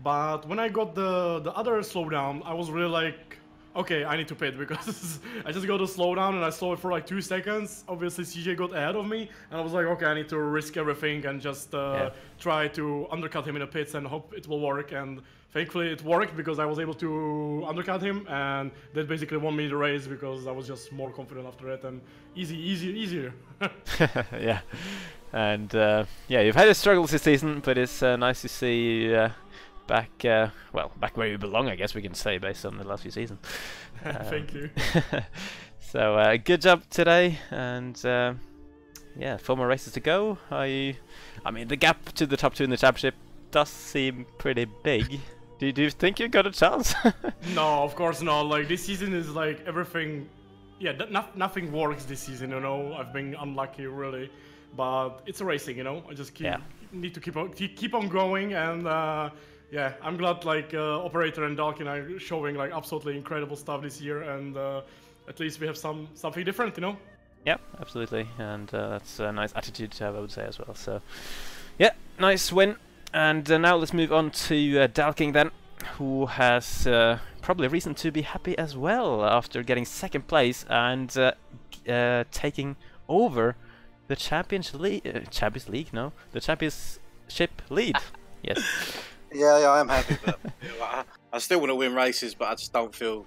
But when I got the other slowdown, I was really like, okay, I need to pit because I just got a slowdown and I slowed it for like 2 seconds. Obviously, CJ got ahead of me, and I was like, okay, I need to risk everything and just try to undercut him in the pits and hope it will work. And thankfully, it worked because I was able to undercut him, and that basically won me the race because I was just more confident after it and easier. Yeah, and yeah, you've had your struggles this season, but it's nice to see you back, well, back where you belong, I guess we can say, based on the last few seasons. Thank you. So good job today, and yeah, 4 more races to go. I mean, the gap to the top 2 in the championship does seem pretty big. Do you think you got a chance? No, of course not. Like, this season is like everything. Yeah, nothing works this season, you know. I've been unlucky, really, but it's racing, you know. I just need to keep on going, and yeah, I'm glad like Operator and Dalkin are showing like absolutely incredible stuff this year, and at least we have something different, you know. Yeah, absolutely, and that's a nice attitude to have, I would say, as well. So, yeah, nice win. And now let's move on to Dalking then, who has probably reason to be happy as well after getting 2nd place and taking over the Champions League. The Championship lead. Yes. Yeah, I am happy, but I still want to win races, but I just don't feel.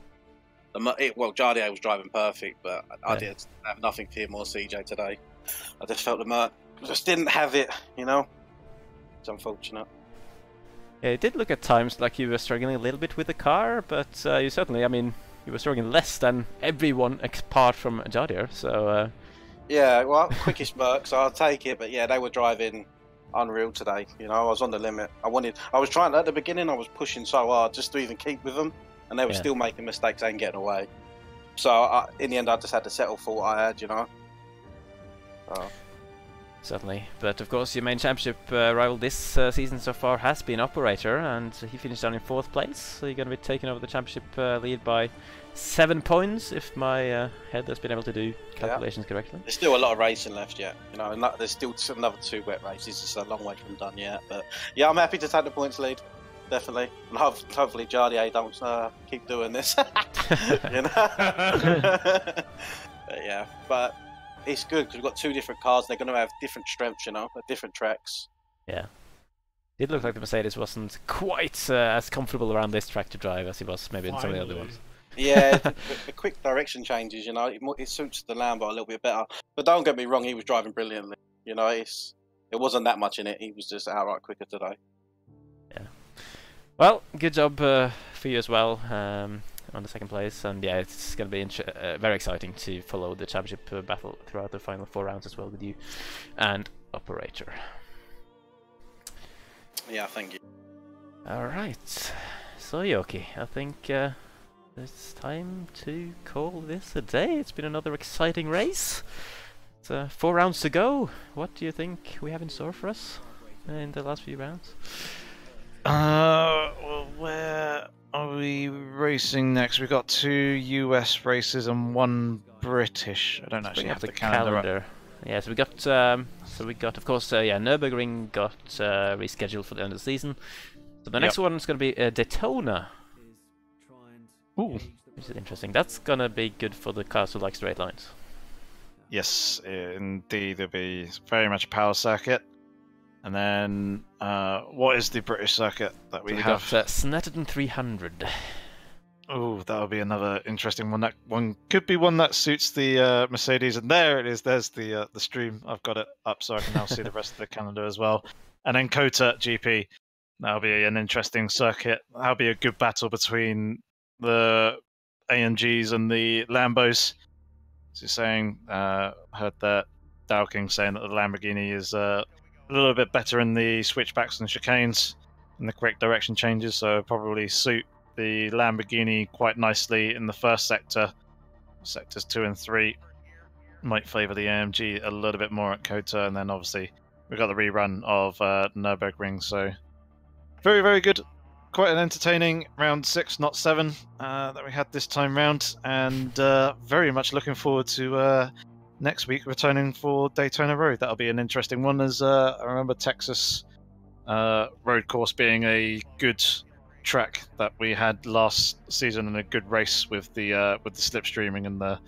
Well, Jardier was driving perfect, but I did have nothing for him or CJ today. I just felt the Merc just didn't have it, you know. It's unfortunate. Yeah, it did look at times like you were struggling a little bit with the car, but you certainly, I mean, you were struggling less than everyone apart from Jardier, so... Yeah, well, quickest Merc, so I'll take it, but yeah, they were driving unreal today, you know. I was on the limit. I was trying, at the beginning, I was pushing so hard just to even keep with them, and they were still making mistakes and getting away. So, in the end, I just had to settle for what I had, you know. Certainly, but of course your main championship rival this season so far has been Operator, and he finished down in 4th place, so you're going to be taking over the championship lead by 7 points, if my head has been able to do calculations correctly. There's still a lot of racing left yet, you know, and there's still another 2 wet races. It's a long way from done yet, but yeah, I'm happy to take the points lead, definitely, and hopefully Jardier don't keep doing this, you know. But yeah, but it's good because we've got 2 different cars. They're going to have different strengths, you know, at different tracks. Yeah. It looked like the Mercedes wasn't quite as comfortable around this track to drive as it was maybe in some of the other ones. Yeah, the quick direction changes, you know, it suits the Lambo a little bit better. But don't get me wrong, he was driving brilliantly. You know, it wasn't that much in it. He was just outright quicker today. Yeah. Well, good job for you as well. On the 2nd place, and yeah, it's going to be very exciting to follow the championship battle throughout the final 4 rounds as well with you and Operator. Yeah, thank you. Alright, so Yoki, I think it's time to call this a day. It's been another exciting race. It's 4 rounds to go. What do you think we have in store for us in the last few rounds? Well, where are we racing next? We've got 2 US races and 1 British. I don't actually have the calendar. Yeah, so we got, of course, yeah, Nürburgring got rescheduled for the end of the season. So the next one is going to be Daytona. Ooh, which is interesting. That's going to be good for the cars who like straight lines. Yes, indeed, there'll be very much a power circuit. And then, what is the British circuit that we have? We've got Snetterton 300. Oh, that'll be another interesting one. That one could be one that suits the Mercedes. And there it is. There's the stream. I've got it up so I can now see the rest of the calendar as well. And then Kota GP. That'll be an interesting circuit. That'll be a good battle between the AMGs and the Lambos. As you're saying, heard that Dowking saying that the Lamborghini is a little bit better in the switchbacks and chicanes and the correct direction changes, so probably suit the Lamborghini quite nicely in the first sector. Sectors 2 and 3 might favour the AMG a little bit more at Kota, and then obviously we've got the rerun of Nürburgring, so very, very good quite an entertaining round 6, not 7, that we had this time round, and very much looking forward to next week returning for Daytona Road. That'll be an interesting one, as I remember Texas road course being a good track that we had last season, and a good race with the slipstreaming and the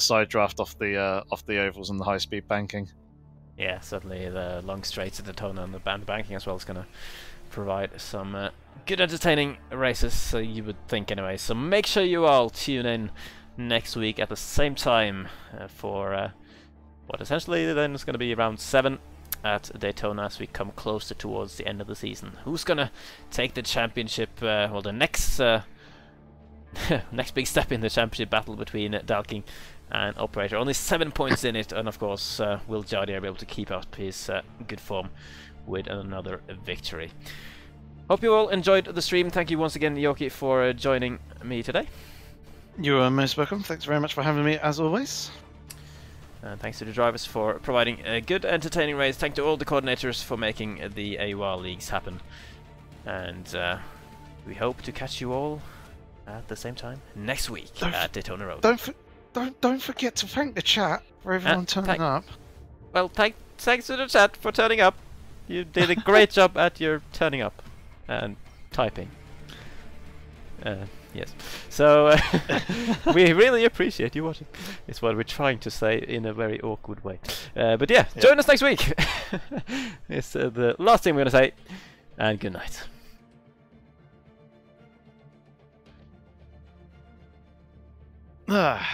side draft off the ovals and the high speed banking. Yeah, certainly the long straights at Daytona and the band banking as well is going to provide some good entertaining races, so you would think anyway. So make sure you all tune in next week at the same time for what essentially then is going to be round 7 at Daytona as we come closer towards the end of the season. Who's going to take the championship, well, the next next big step in the championship battle between Dalking and Operator. Only 7 points in it, and of course will Jardier be able to keep up his good form with another victory. Hope you all enjoyed the stream. Thank you once again, Yoki, for joining me today. You are most welcome. Thanks very much for having me, as always. And thanks to the drivers for providing a good, entertaining race. Thanks to all the coordinators for making the AOR leagues happen. And we hope to catch you all at the same time next week at Daytona Road. Don't forget to thank the chat for everyone turning up. Well, thanks to the chat for turning up. You did a great job at your turning up and typing. Yes. So we really appreciate you watching. It's what we're trying to say in a very awkward way. But yeah, join us next week. It's the last thing we're going to say. And good night.